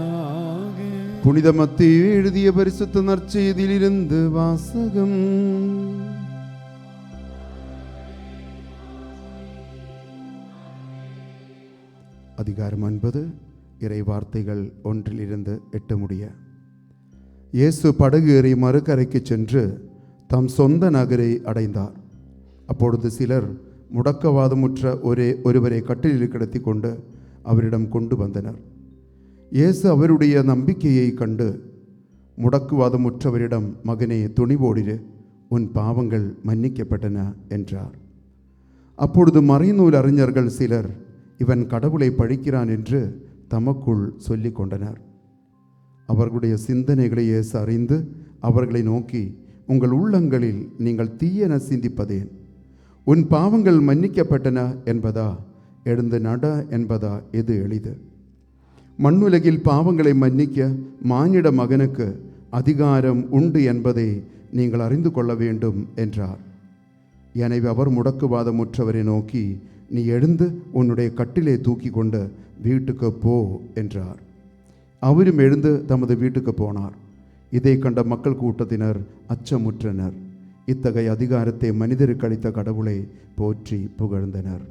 C: புனித மத்தேயு எழுதிய பரிசுத்த நற்செய்தியிலிருந்து வாசகம். அதிகாரம் 9, இறை வார்த்தைகள் 1-8 முடிய. இயேசு படகு ஏறி மறுகரைக்கு சென்று தம் சொந்த நகரை அடைந்தார். அப்பொழுது சிலர் முடக்கவாதமுற்ற ஒருவரை கட்டிலில் கிடத்தி கொண்டு அவரிடம் கொண்டு வந்தனர். இயேசு அவருடைய நம்பிக்கையை கண்டு முடக்குவாதமுற்றவரிடம், மகனே, துணிவோடிரு, உன் பாவங்கள் மன்னிக்கப்பட்டன என்றார். அப்பொழுது மறைநூல் அறிஞர்கள் சிலர், இவன் கடவுளை பழிக்கிறான் என்று தமக்குள் சொல்லிக் கொண்டனர். அவர்களுடைய சிந்தனைகளை இயேசு அறிந்து அவர்களை நோக்கி, உங்கள் உள்ளங்களில் நீங்கள் தீயென சிந்திப்பதேன்? உன் பாவங்கள் மன்னிக்கப்பட்டன என்பதா, எழுந்து நட என்பதா எது எளிது? மண்ணுலகில் பாவங்களை மன்னிக்க மானிட மகனுக்கு அதிகாரம் உண்டு என்பதை நீங்கள் அறிந்து கொள்ள வேண்டும் என்றார். எனவே அவர் முடக்குவாதமுற்றவரை நோக்கி, நீ எழுந்து உன்னுடைய கட்டிலை தூக்கி கொண்டு வீட்டுக்கு போ என்றார். அவரும் எழுந்து தமது வீட்டுக்கு போனார். இதை கண்ட மக்கள் கூட்டத்தினர் அச்சமுற்றனர். இத்தகைய அதிகாரத்தை மனிதருக்கு அளித்த கடவுளை போற்றி புகழ்ந்தனர்.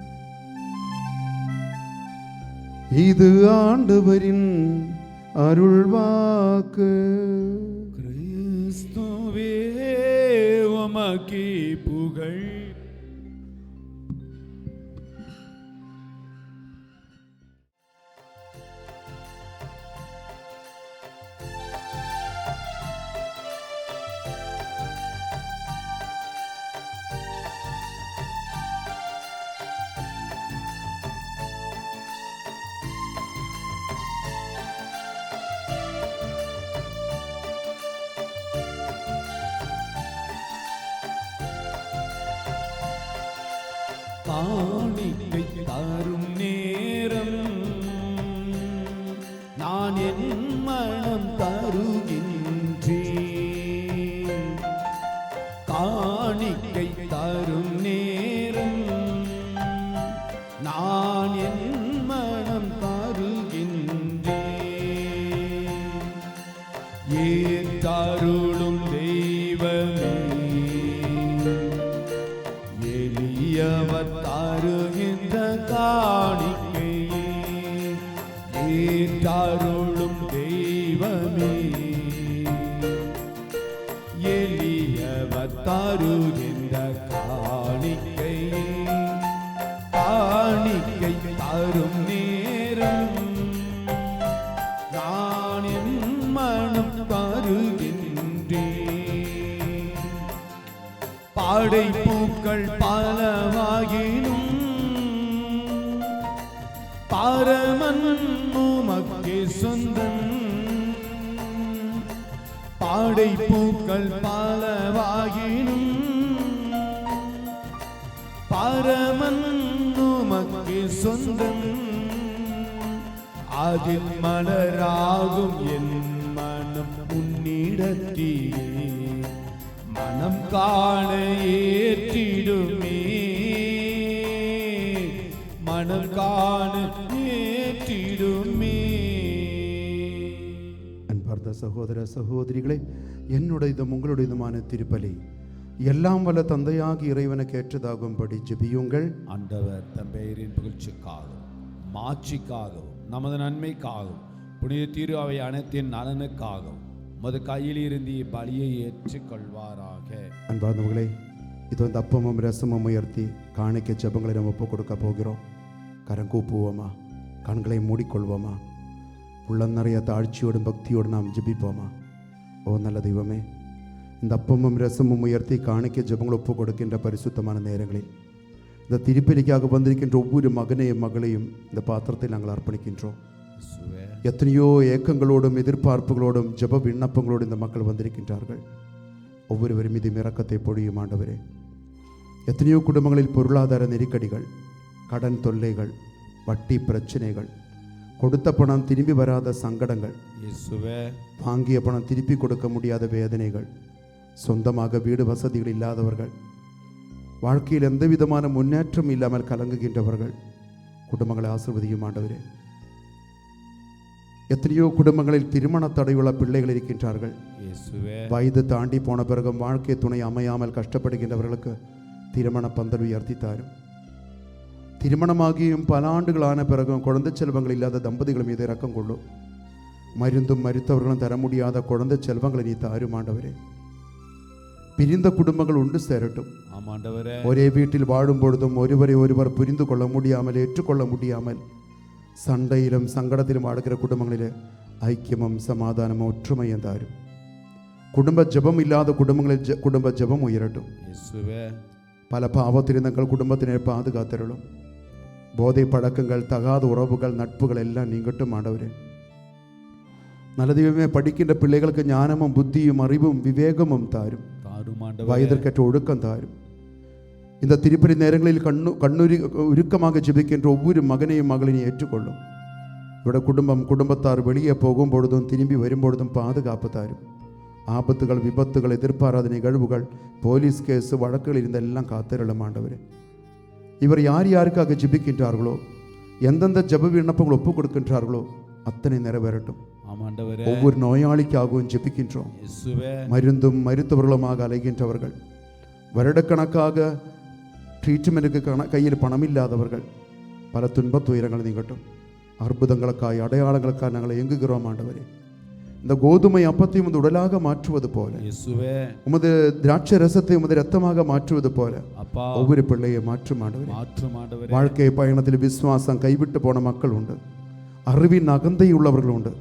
C: இது ஆண்டவரின் அருள்வாக்கு.
B: கிறிஸ்துவே உமக்கு புகழ். காணிக்கை தரும் நேரம் நான் என் மனம் தருகின்றேன். காணிக்கை தரும் நேரம் நான் என் மனம் தருகின்றேன். ஏற்றருளும் தெய்வமே, எளியவர் தருகின்ற காணிக்கையே. ஏற்றருளும் தெய்வமே, எளியவர் தருகின்ற காணிக்கையே. காணிக்கை தரும் நேரம் நான் என் மனம் தருகின்றேன். படைப்பூக்கள் பலவாகினும் பரமன் உமக்கே சொந்தம். படைப்பூக்கள் பலவாகினும் பரமன் உமக்கே சொந்தம். அதில் மலராகும் என் மனம் உன்னிடத்திலே மனம் காண ஏற்றிடுமே. மனம் காண ஏற்றிடுமே.
C: அன்பார்ந்த சகோதர சகோதரிகளே, என்னுடையதும் உங்களுடையதுமான திருப்பலி எல்லாம் வல்ல தந்தையாகி இறைவனுக்கு ஏற்றதாகும்படி ஜெபியுங்கள்.
B: ஆண்டவர் தம் பெயரின் புகழ்ச்சிக்காகவும் மாட்சிக்காகவும் நமது நன்மைக்காகவும் புனித திரு அவை அனைத்தின் நலனுக்காகவும் மது கையில் இருந்து பலியை ஏற்றுக்கொள்வாராக.
C: அன்பார்ந்தவர்களே, இது வந்து அப்பமும் ரசமும் உயர்த்தி காணிக்க ஜெபங்களை நம்ம ஒப்பு கொடுக்க போகிறோம். கரம் கூப்புவோமா, கண்களை மூடிக்கொள்வோமா, உள்ளம் நிறைய தாழ்ச்சியோடும் பக்தியோடு நாம் ஜெபிப்போமா. ஓ நல்ல தெய்வமே, இந்த அப்பமும் ரசமும் உயர்த்தி காணிக்க ஜெபங்களை ஒப்பு கொடுக்கின்ற பரிசுத்தமான நேரங்களில் இந்த திருப்பலிக்காக வந்திருக்கின்ற ஒவ்வொரு மகனையும் மகளையும் இந்த பாத்திரத்தில் நாங்கள் அர்ப்பணிக்கின்றோம். எத்தனையோ ஏக்கங்களோடும் எதிர்பார்ப்புகளோடும் ஜெப விண்ணப்பங்களோடு இந்த மக்கள் வந்திருக்கின்றார்கள். ஒவ்வொருவரும் மீது இரக்கத்தை பொழியும் ஆண்டவரே. எத்தனையோ குடும்பங்களில் பொருளாதார நெருக்கடிகள், கடன் தொல்லைகள், வட்டி பிரச்சனைகள், கொடுத்த பணம் திரும்பி வராத சங்கடங்கள், வாங்கிய பணம் திருப்பி கொடுக்க முடியாத வேதனைகள், சொந்தமாக வீடு வசதிகள் இல்லாதவர்கள், வாழ்க்கையில் எந்த விதமான முன்னேற்றம் இல்லாமல் கலங்குகின்றவர்கள், குடும்பங்களை ஆசீர்வதியும் ஆண்டவரே. எத்தனையோ குடும்பங்களில் திருமண தடையுள்ள பிள்ளைகள் இருக்கின்றார்கள். வயது தாண்டி போன பிறகும் வாழ்க்கை துணை அமையாமல் கஷ்டப்படுகின்றவர்களுக்கு திருமண பந்தல் உயர்த்தி தாரும். திருமணமாகியும் பல ஆண்டுகளான பிறகும் குழந்தை செல்வங்கள் இல்லாத தம்பதிகள் மீது இரக்கம் கொள்ளும். மருந்தும் மருத்துவர்களும் தர முடியாத குழந்தை செல்வங்களை நீ தாரும் ஆண்டவரே. பிரிந்த குடும்பங்கள் உண்டு சேரட்டும். ஒரே வீட்டில் வாழும் பொழுதும் ஒருவரை ஒருவர் புரிந்து கொள்ள முடியாமல் ஏற்றுக்கொள்ள முடியாமல் சண்டையிலும் சங்கடத்திலும் வாழ்கிற குடும்பங்களிலே ஐக்கியமும் சமாதானமும் ஒற்றுமையும் தாரும். குடும்ப ஜெபம் இல்லாத குடும்பங்களில் குடும்ப ஜெபம் உயரட்டும். பல பாவத்திருந்தங்கள் குடும்பத்தினர் பாதுகாத்திரலும். போதை பழக்கங்கள், தகாத உறவுகள், நட்புகள் எல்லாம் நீங்கட்டும் ஆண்டவரே. நல்ல தெய்வமே, படிக்கின்ற பிள்ளைகளுக்கு ஞானமும் புத்தியும் அறிவும் விவேகமும் தாரும். வயதிற்கேற்ற ஒழுக்கம் தாரும். இந்த திருப்பலி நேரங்களில் உருக்கமாக ஜெபிக்கின்ற ஒவ்வொரு மகனையும் மகளையும் ஏற்றுக்கொள்ளும். இவருடைய குடும்பத்தார் வெளியே போகும் பொழுதும் திரும்பி வரும்பொழுதும் பாதுகாப்பு தாரும். ஆபத்துகள், விபத்துகள், எதிர்பாராத நிகழ்வுகள், போலீஸ் கேஸ், வழக்குகள் இருந்தெல்லாம் காத்திரளும் ஆண்டவரே. இவர் யார் யாருக்காக ஜெபிக்கின்றார்களோ, எந்தெந்த ஜெப விண்ணப்பங்கள் ஒப்புக் கொடுக்கின்றார்களோ அத்தனை நிறைவேறட்டும். ஒவ்வொரு நோயாளிக்காகவும் ஜெபிக்கின்றோம். மருந்தும் மருத்துவர்களுமாக அலைகின்றவர்கள், வருடக்கணக்காக ட்ரீட்மெண்ட்டுக்கு கையில் பணம் இல்லாதவர்கள், பல துன்பத் துயரங்கள் நீங்கட்டும். அற்புதங்களுக்காய், அடையாளங்களுக்காக நாங்கள் இயங்குகிறோம் ஆண்டவரே. இந்த கோதுமை அப்பத்தையும் உமது உடலாக மாற்றுவது போல, உமது திராட்சை ரசத்தை உமது ரத்தமாக மாற்றுவது போல ஒவ்வொரு பிள்ளையை மாற்றும் ஆண்டவரே. வாழ்க்கை பயணத்தில் விசுவாசம் கைவிட்டு போன மக்கள் உண்டு. அறிவின் அகந்தை உள்ளவர்கள் உண்டு.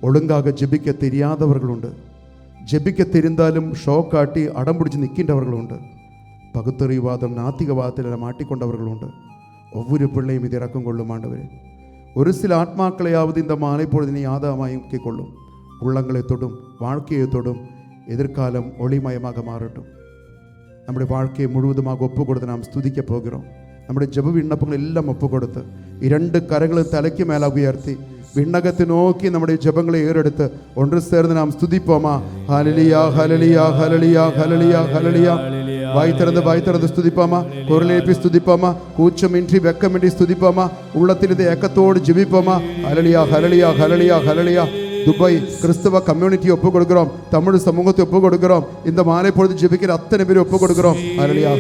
C: ஒழுங்காக ஜெபிக்க தெரியாதவர்கள் உண்டு. ஜெபிக்க தெரிந்தாலும் ஷோ காட்டி அடம்பிடிச்சு நிற்கின்றவர்கள் உண்டு. பகுத்தறிவாதம், நாத்திகவாதத்தில் மாட்டிக்கொண்டவர்கள் உண்டு. ஒவ்வொரு பிள்ளையும் இது இறக்கம் கொள்ளும் ஆண்டவரே. ஒரு சில ஆத்மாக்களையாவது இந்த மாலை பொழுதினை ஆதாயமாக்கிக் கொள்ளும். உள்ளங்களை தொடும், வாழ்க்கையை தொடும். எதிர்காலம் ஒளிமயமாக மாறட்டும். நம்முடைய வாழ்க்கையை முழுவதுமாக ஒப்பு கொடுத்து நாம் ஸ்துதிக்க போகிறோம். നമ്മുടെ ജപ വിണ്ണപ്പങ്ങൾ എല്ലാം ഒപ്പുകൊടുത്ത് ഈ രണ്ട് കരങ്ങളും തലയ്ക്ക് മേലെ ഉയർത്തി വിണ്ണകത്തെ നോക്കി നമ്മുടെ ജപങ്ങളെ ഏറെടുത്ത് ഒன்று சேர்ந்து நாம் ஸ்துதிப்போமா. ஹல்லேலூயா ஹல்லேலூயா ஹல்லேலூயா ஹல்லேலூயா ஹல்லேலூயா. வாய் திறந்து ஸ்துதிப்போமா. குரல் எழுப்பி ஸ்துதிப்போமா. கூச்சமின்றி வெக்கமின்றி ஸ்துதிப்போமா. உள்ளத்தில் இது ஏக்கத்தோடு ஜெபிப்போமா. ஹல்லேலூயா ஹல்லேலூயா ஹல்லேலூயா ஹல்லேலூயா. துபாய் கிறிஸ்தவ கம்யூனிட்டி ஒப்பு கொடுக்கிறோம், தமிழ் சமூகத்தை ஒப்பு கொடுக்கிறோம், இந்த மாலை பொழுது ஜெபிக்கிற அத்தனை பேரை ஒப்பு கொடுக்கிறோம். ஹல்லேலூயா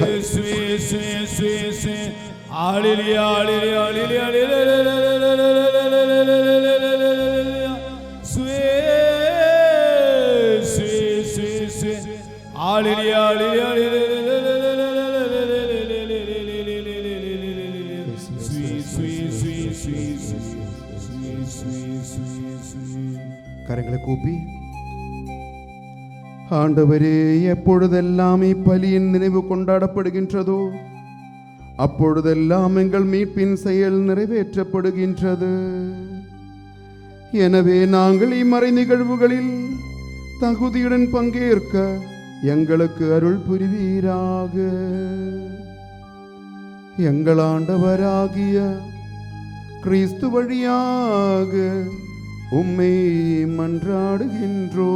C: கரங்களை கூப்பி ஆண்டவரே, எப்பொழுதெல்லாம் இப்பலியின் நினைவு கொண்டாடப்படுகின்றதோ அப்பொழுதெல்லாம் எங்கள் மீட்பின் செயல் நிறைவேற்றப்படுகின்றது. எனவே நாங்கள் இம்மறை நிகழ்வுகளில் தகுதியுடன் பங்கேற்க எங்களுக்கு அருள் புரிவீராக. எங்கள் ஆண்டவராகிய கிறிஸ்து வழியாக உம்மை மன்றாடுகின்றோ.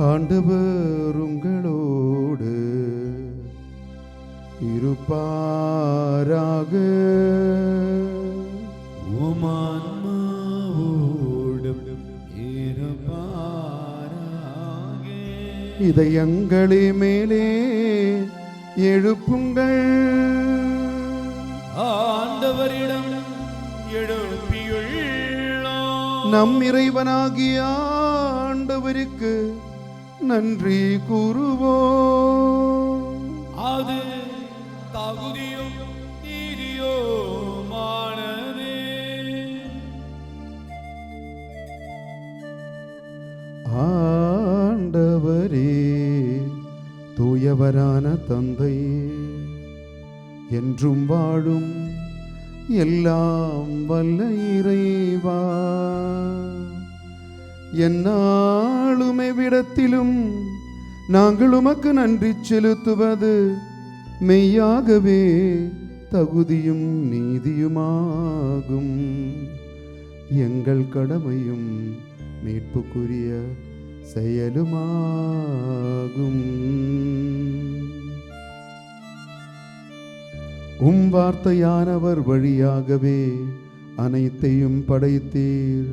C: ஆண்டவர் உங்களோடு இருப்பாராக. இதயங்களே மேலே எழுப்புங்கள்,
B: ஆண்டவரிடம் எழுப்பியுள்ளோம்.
C: நம் இறைவனாகிய ஆண்டவருக்கு நன்றி கூறுவோம்.
B: அது தகுதியும் நீதியுமானதே.
C: ஆண்டவரே, தூயவரான தந்தை, என்றும் வாழும் எல்லாம் வல்ல இறைவா, எந்நாளும் எவ்விடத்திலும் நாங்கள் உமக்கு நன்றி செலுத்துவது மெய்யாகவே தகுதியும் நீதியுமாகும். எங்கள் கடமையும் மீட்புக்குரிய செயலுமாகும். உம் வார்த்தையானவர் வழியாகவே அனைத்தையும் படைத்தீர்.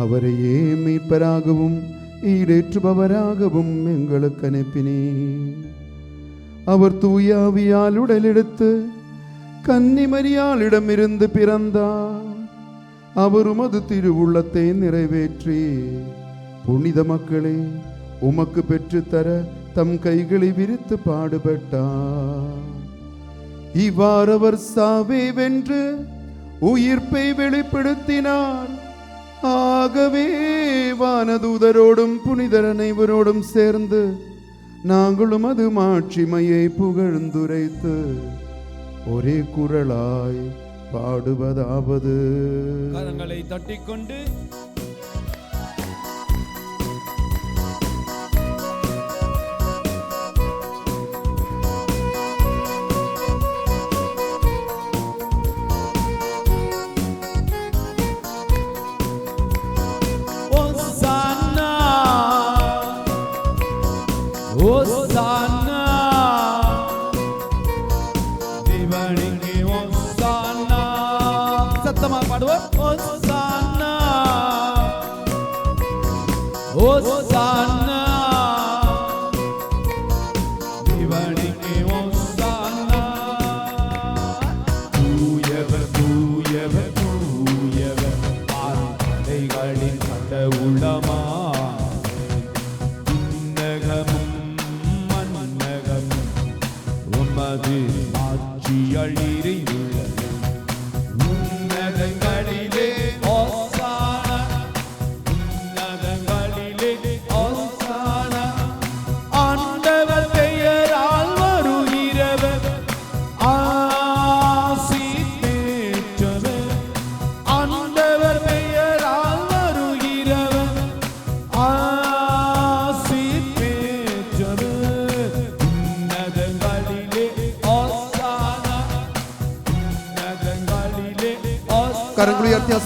C: அவரையே மீட்பராகவும் ஈடேற்றுபவராகவும் எங்களுக்கு அனுப்பினீர். அவர் தூயாவியால் உடலெடுத்து கன்னிமரியாளிடமிருந்து பிறந்தார். அவர் உமது திருவுள்ளத்தை நிறைவேற்றி புனித மக்களை உமக்கு பெற்றுத்தர தம் கைகளை விரித்து பாடுபட்டார். இவ்வாறு அவர் சாவை வென்று உயிர்ப்பை வெளிப்படுத்தினார். ஆகவே வானதூதரோடும் புனிதர் அனைவரோடும் சேர்ந்து நாங்களும் அது மாட்சிமையை புகழ்ந்துரைத்து ஒரே குரலாய் பாடுவதாவது.
B: கரங்களை தட்டிக்கொண்டு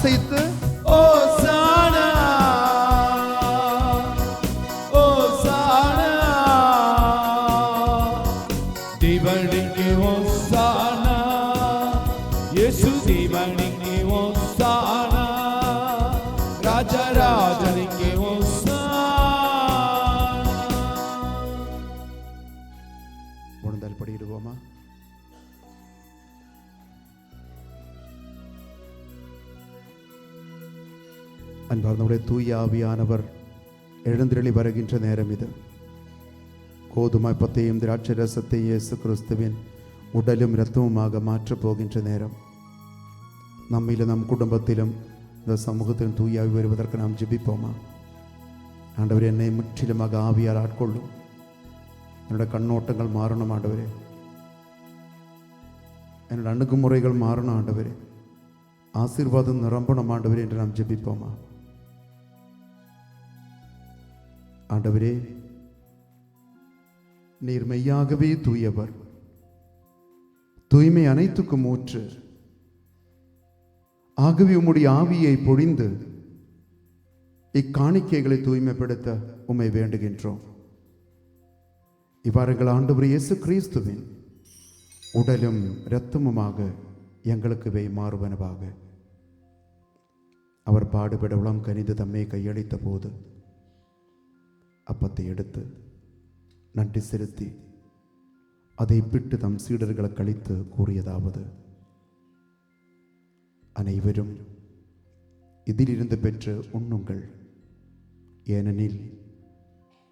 C: அசைத்து
B: ஓசானா ஓசானா தேவனுக்கு ஓசானா இயேசு தேவனுக்கு ஓசானா ராஜராஜனுக்கு ஓசானா.
C: முழந்தால் படியிடுவோமா? அன்பார்ந்தவர்களே, தூய ஆவியானவர் எழுந்திரளி வருகின்ற நேரம் இது. கோதுமை அப்பத்தையும் திராட்சை ரசத்தையும் இயேசு கிறிஸ்துவின் உடலும் இரத்தமுமாக மாற்றப் போகின்ற நேரம். நம்மிலும் நம் குடும்பத்திலும் இந்த சமூகத்திலும் தூய ஆவி வருவதற்கு நாம் ஜெபிப்போமா? ஆண்டவரே, என்னை முற்றிலுமாக ஆவியால் ஆட்கொள்ளும். என்னோட கண்ணோட்டங்கள் மாறணும் ஆண்டவரே. என்னோட அணுகுமுறைகள் மாறணும் ஆண்டவரே. ஆசீர்வாதம் நிரம்பணும் ஆண்டவரே என்று நாம் ஜெபிப்போமா? ஆண்டவரே, நீர் மெய்யாகவே தூயவர், தூய்மை அனைத்துக்கும் ஊற்று. ஆகவே உம்முடைய ஆவியை பொழிந்து இக்காணிக்கைகளை தூய்மைப்படுத்த உம்மை வேண்டுகின்றோம். இவ்வாறுங்கள் ஆண்டவர் இயேசு கிறிஸ்துவின் உடலும் இரத்தமுமாக எங்களுக்கு மாறுவனவாக. அவர் பாடுபட உளம் கனிந்து தம்மை கையளித்த போது அப்பத்தை எடுத்து நன்றி செலுத்தி அதை பிட்டு தம் சீடர்களை கழித்து கூறியதாவது: அனைவரும் இதிலிருந்து பெற்று உண்ணுங்கள், ஏனெனில்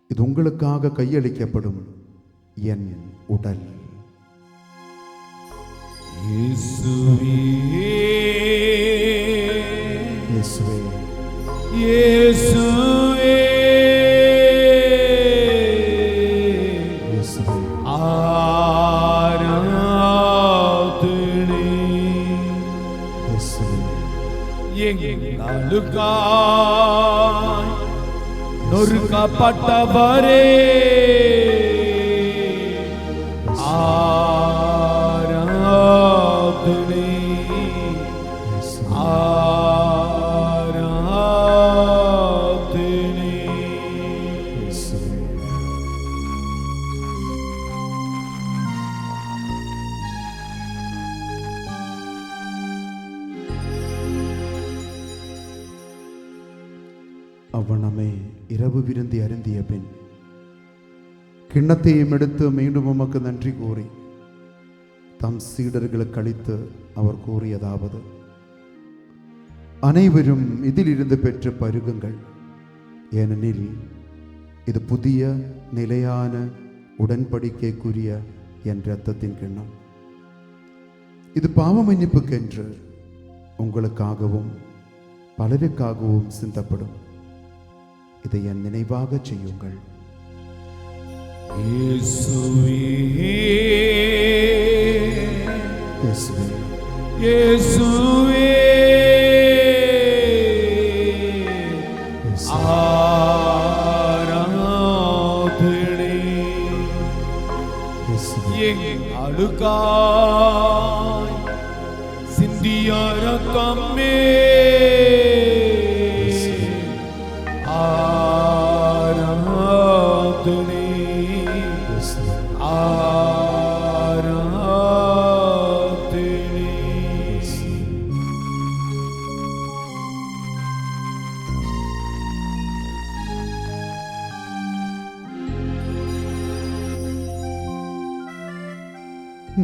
C: இது உங்களுக்காக கையளிக்கப்படும் என் உடல்.
B: இயேசுவே
C: இயேசுவே
B: இயேசுவே
C: இயேசுவே
B: ஆராதனை
C: இயேசுவே
B: எங்களுக்காய் நொறுக்கப்பட்டவரே ஆராதனை ஆராதனை.
C: அவ்வனமே இரவு விருந்தி அருந்திய பின் கிண்ணத்தையும் எடுத்து மீண்டும் உமக்கு நன்றி கூறி தம் சீடர்களுக்கு அளித்து அவர் கூறியதாவது: அனைவரும் இதிலிருந்து பெற்று பருகுங்கள், ஏனெனில் இது புதிய நிலையான உடன்படிக்கைக்குரிய என் இரத்தத்தின் கிண்ணம். இது பாவ மன்னிப்புக்கென்று உங்களுக்காகவும் பலருக்காகவும் சிந்தப்படும். இதை என் நினைவாக செய்யுங்கள்.
B: இயேசுவே
C: இயேசுவே
B: இயேசுவே ஆராதனை எங்களுக்காய் சிந்திய இரத்தமே ஆராதனை ஆராதனை.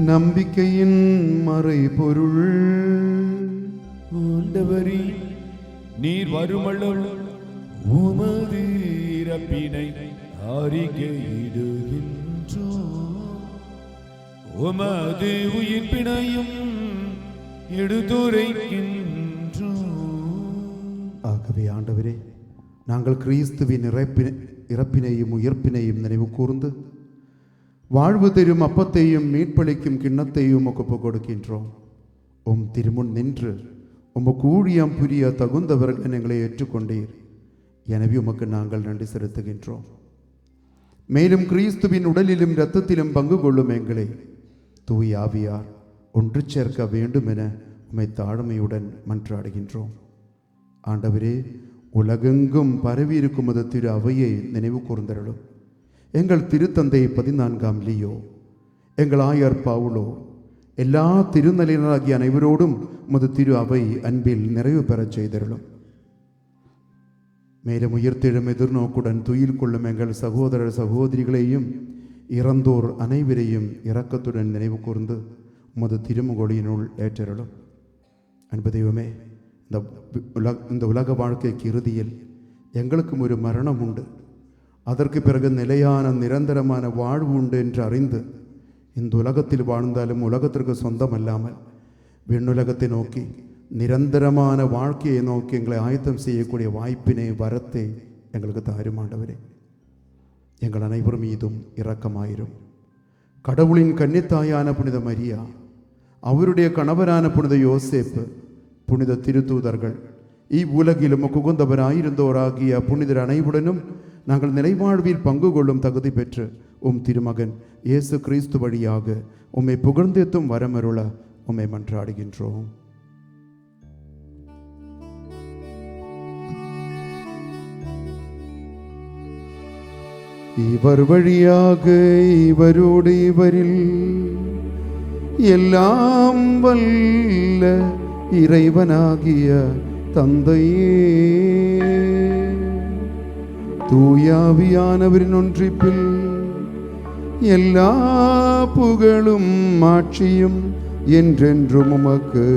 C: நம்பிக்கையின் மறைபொருள்.
B: ஆண்டவரே, நீர் வருமளவு உமது இறப்பினை அறிக்கையிடுகின்றோம், உமது உயிர்ப்பினையும் எடுத்துரைக்கின்றோம்.
C: ஆகவே ஆண்டவரே, நாங்கள் கிறிஸ்துவின் இறப்பினையும் உயிர்ப்பினையும் நினைவு கூர்ந்து வாழ்வு தரும் அப்பத்தையும் மீட்பளிக்கும் கிண்ணத்தையும் ஒப்புக் கொடுக்கின்றோம். உம் திருமுன் நின்று உமக்கு ஊழியம் புரிய தகுந்தவர்கள் எங்களை ஏற்றுக்கொண்டீர். எனவே உமக்கு நாங்கள் நன்றி செலுத்துகின்றோம். மேலும் கிறிஸ்துவின் உடலிலும் இரத்தத்திலும் பங்கு கொள்ளும் எங்களை தூய ஆவியார் ஒன்று சேர்க்க வேண்டும் என உம்மை தாழ்மையுடன் மன்றாடுகின்றோம். ஆண்டவரே, உலகெங்கும் பரவியிருக்கும் அது திரு அவையை நினைவு கூர்ந்தருளும். எங்கள் திருத்தந்தை 14ஆம் லியோ, எங்கள் ஆயர் பவுலோ, எல்லா திருநிலையினராகிய அனைவரோடும் உமது திரு அவை அன்பில் நிறைவு பெறச் செய்தருளும். மேலும் உயிர்த்தெழும் எதிர்நோக்குடன் துயில் கொள்ளும் எங்கள் சகோதரர் சகோதரிகளையும் இறந்தோர் அனைவரையும் இரக்கத்துடன் நினைவு கூர்ந்து உமது திருமுகொழியினுள் ஏற்றருளும். அன்பு தெய்வமே, இந்த உலக வாழ்க்கைக்கு இறுதியில் எங்களுக்கும் ஒரு மரணம் உண்டு, அதற்கு பிறகு நிலையான நிரந்தரமான வாழ்வு உண்டு என்று அறிந்து இந்த உலகத்தில் வாழ்ந்தாலும் உலகத்திற்கு சொந்தமல்லாமல் விண்ணுலகத்தை நோக்கி நிரந்தரமான வாழ்க்கையை நோக்கி எங்களை ஆயத்தம் செய்யக்கூடிய வாய்ப்பினை வரத்தை எங்களுக்கு தாரும் ஆண்டவரே. எங்கள் அனைவரும் மீதும் இரக்கமாயிரும். கடவுளின் கன்னித்தாயான புனித மரியா, அவருடைய கணவரான புனித யோசேப்பு, புனித திருத்தூதர்கள், இவ்வுலகிலும் குகுந்தவராயிருந்தோராகிய புனிதர் அனைவருடனும் நாங்கள் நிலைவாழ்வில் பங்கு கொள்ளும் தகுதி பெற்று உம் திருமகன் இயேசு கிறிஸ்து வழியாக உம்மை புகழ்ந்தேத்தும் வரமருள உம்மை மன்றாடுகின்றோம். இவர் வழியாக இவரோடு இவரில் எல்லாம் வல்ல இறைவனாகிய தந்தையே, தூயாவியானவரின் ஒன்றிப்பில் எல்லா புகழும் ஆட்சியும் என்றென்றும் உமக்கு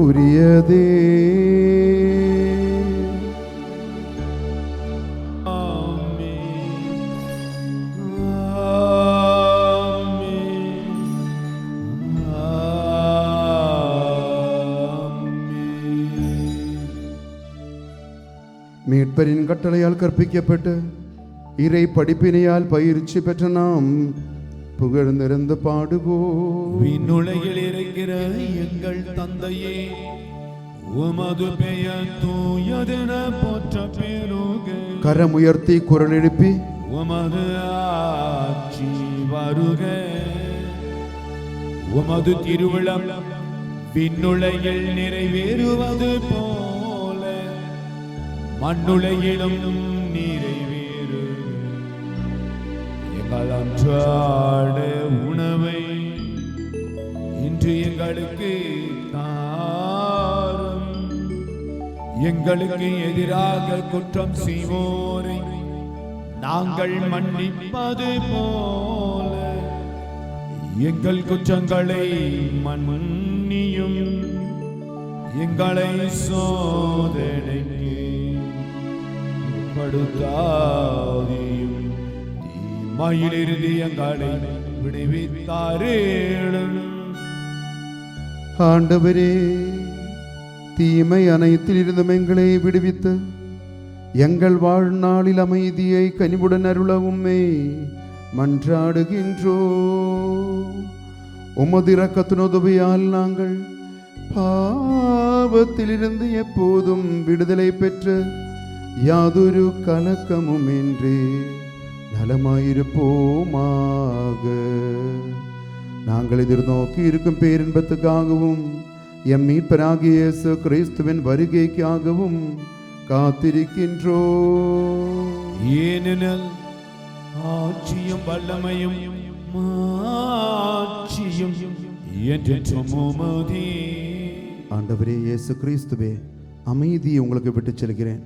C: உரியதே. மீட்பரின் கட்டளையால் கற்பிக்கப்பட்டு இறை படிப்பினையால் பயிற்சி பெற்ற நாம் புகழ்ந்திருந்து பாடுவோம்.
B: விண்ணுலகில் இருக்கிற எங்கள் தந்தையே, உமது பெயர் தூயதென போற்ற பெறுக.
C: கரம் உயர்த்தி குரல் எழுப்பி
B: உமது ஆட்சி வருக. உமது திருவிழம் விண்ணுலகில் நிறைவேறுவது போல மண்ணுலகிலும் நிறைவேறு. எங்கள் அன்றாட உணவை இன்று எங்களுக்கு தாரும். எங்களுக்கு எதிராக குற்றம் செய்வோரை நாங்கள் மன்னிப்பது போல எங்கள் குற்றங்களை மன்னியும். எங்களை சோதனைக்கு உட்படுத்தாதேயும், தீமையிலிருந்து எங்களை விடுவித்தாரேளும்.
C: ஆண்டவரே, தீமை அனைத்திலிருந்தும் எங்களை விடுவித்து எங்கள் வாழ்நாளில் அமைதியை கனிவுடன் அருள உம்மை மன்றாடுகின்றோ. உமது இரக்கத்தின் உதவியால் நாங்கள் பாவத்திலிருந்து எப்போதும் விடுதலை பெற்று யாதொரு கலக்கமும் இன்றி நலமாயிருப்போமாக. நாங்கள் எதிர்நோக்கி இருக்கும் பேரின்பத்துக்காகவும் எம் மீட்பராகிய இயேசு கிறிஸ்துவின் வருகைக்காகவும் காத்திருக்கின்றோ.
B: ஏனெனில் ஆட்சியும் வல்லமையும் மாட்சியும் என்றென்றும் உமதே.
C: ஆண்டவரே இயேசு கிறிஸ்துவே, அமைதியை உங்களுக்கு விட்டுச் செல்கிறேன்,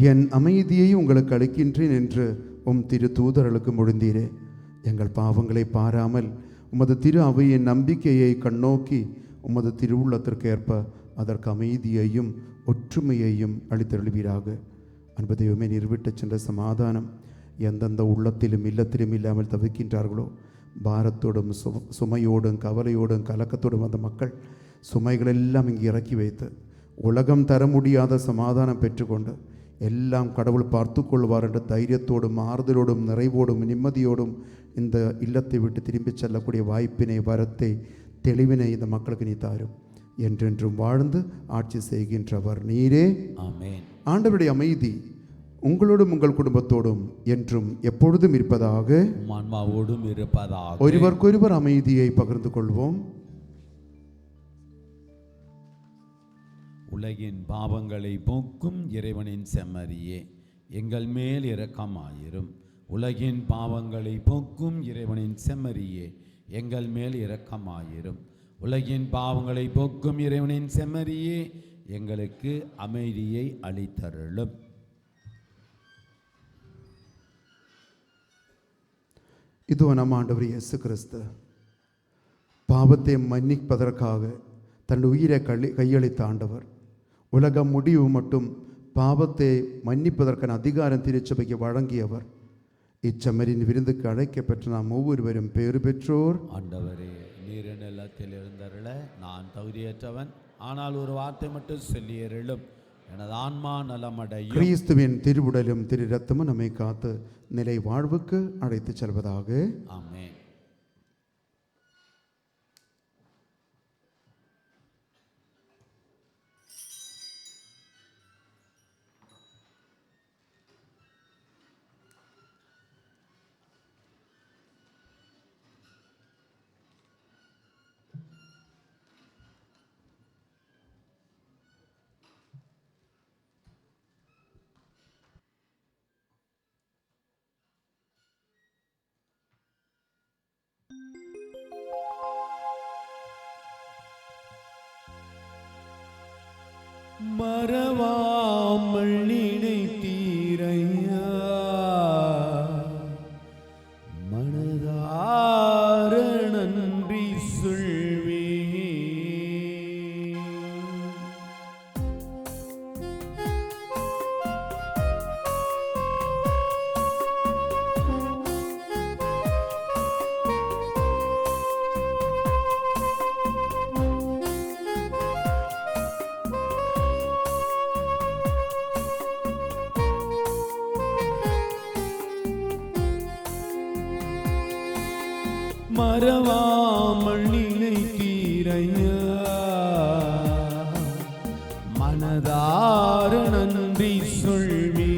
C: என் அமைதியை உங்களுக்கு அளிக்கின்றேன் என்று உம் திரு தூதர்களுக்கு மொழிந்தீரே. எங்கள் பாவங்களை பாராமல் உமது திரு அவையின் நம்பிக்கையை கண்ணோக்கி உமது திருவுள்ளத்திற்கு ஏற்ப அதற்கு அமைதியையும் ஒற்றுமையையும் அளித்தருள்வீராக. அன்பு தெய்வமே, நிர்விட்டு சென்ற சமாதானம் எந்தெந்த உள்ளத்திலும் இல்லத்திலும் இல்லாமல் தவிக்கின்றார்களோ, பாரத்தோடும் சுமையோடும் கவலையோடும் கலக்கத்தோடும் அந்த மக்கள் சுமைகளெல்லாம் இங்கே இறக்கி வைத்து உலகம் தர முடியாத சமாதானம் பெற்றுக்கொண்டு எல்லாம் கடவுள் பார்த்து கொள்வார் என்ற தைரியத்தோடும் ஆறுதலோடும் நிறைவோடும் நிம்மதியோடும் இந்த இல்லத்தை விட்டு திரும்பிச் செல்லக்கூடிய வாய்ப்பினை, வரத்தை, தெளிவினை இந்த மக்களுக்கு நீ தாரும். என்றென்றும் வாழ்ந்து ஆட்சி செய்கின்றவர் நீரே.
B: ஆமென்.
C: ஆண்டவருடைய அமைதி உங்களோடும் உங்கள் குடும்பத்தோடும் என்றும் எப்பொழுதும் இருப்பதாக.
B: ஆன்மாவோடும் இருப்பதாக.
C: ஒருவருக்கொருவர் அமைதியை பகிர்ந்து கொள்வோம்.
B: உலகின் பாவங்களை போக்கும் இறைவனின் செம்மறியே, எங்கள் மேல் இரக்கமாயிரும். உலகின் பாவங்களை போக்கும் இறைவனின் செம்மறியே, எங்கள் மேல் இரக்கமாயிரும். உலகின் பாவங்களை போக்கும் இறைவனின் செம்மறியே, எங்களுக்கு அமைதியை அளித்தருளும்.
C: இதோ நம் ஆண்டவர் இயேசு கிறிஸ்து பாவத்தை மன்னிப்பதற்காக தன் உயிரை கையளித்த ஆண்டவர். உலகம் முடிவு மட்டும் பாவத்தை மன்னிப்பதற்கான அதிகாரம் திருச்சபைக்கு வழங்கியவர். இச்சமரின் விருந்துக்கு அழைக்கப்பெற்ற நாம் ஒவ்வொருவரும் பேறு பெற்றோர்.
B: ஆண்டவரே, நீர் நிலத்தில் இருந்தருள நான் தகுதியற்றவன், ஆனால் ஒரு வார்த்தை மட்டும் சொல்லியருளும், எனது ஆன்மா நலமடையும்.
C: கிறிஸ்துவின் திருவுடலும் திரு இரத்தமும் நம்மை காத்து நிலை வாழ்வுக்கு அழைத்துச் செல்வதாக.
B: ஆமென். மறவாமல் நினைத்தீரையா, மனதார நன்றி சொல்வே. மறவாமல் நினைத்தீரையா, மனதார நன்றி சொல்வே.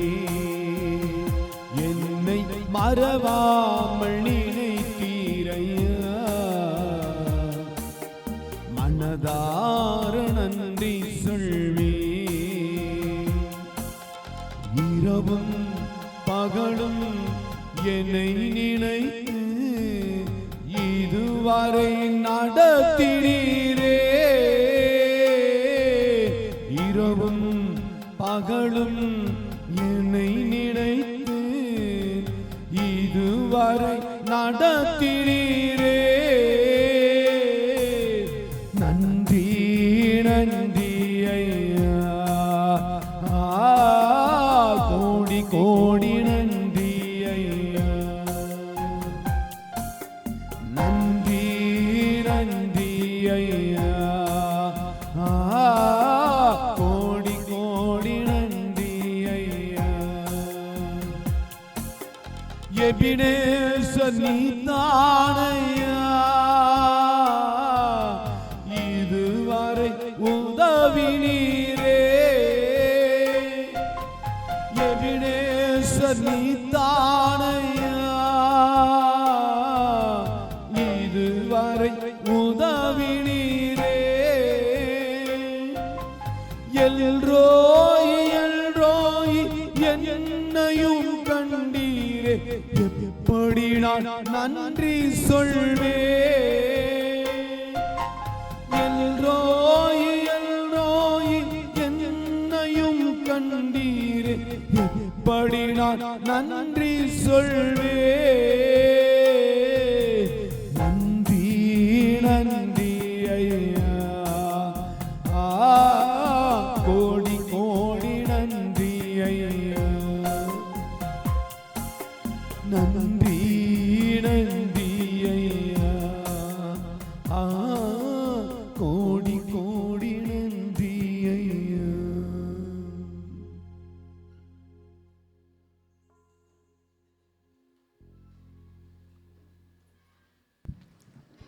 B: என்னை மறவாமல் நினைத்தீரையா, மனதார நன்றி சொல்வே. இரவும் பகலும் என்னை நினைத்து இதுவரை நடத்தினீரே. இரவும் பகலும் என்னை நினைத்து இதுவரை நடத்தினீரே. நன்றி நன்றி ஐயா, கோடி கோடி நன்றி ஐயா. நன்றி நன்றி ஐயா, கோடி கோடி நன்றி ஐயா. எபினேசர் நீதானையா, இதுவரை உதவினீரே. எபினேசர் நீதானையா, இதுவரை உதவினீரே. எல்ரோய் எல்ரோய் என்னையும் கண்டீரே. எப்படி நான் நன்றி சொல்வே. எல்ரோய் எல்ரோய் என்னையும் கண்டீரே. எப்படி நான் நன்றி சொல்வே. நன்றி நன்றி ஐயா, கோடி கோடி நன்றி ஐயா. நன்றி நன்றி ஐயா, கோடி கோடி நன்றி ஐயா.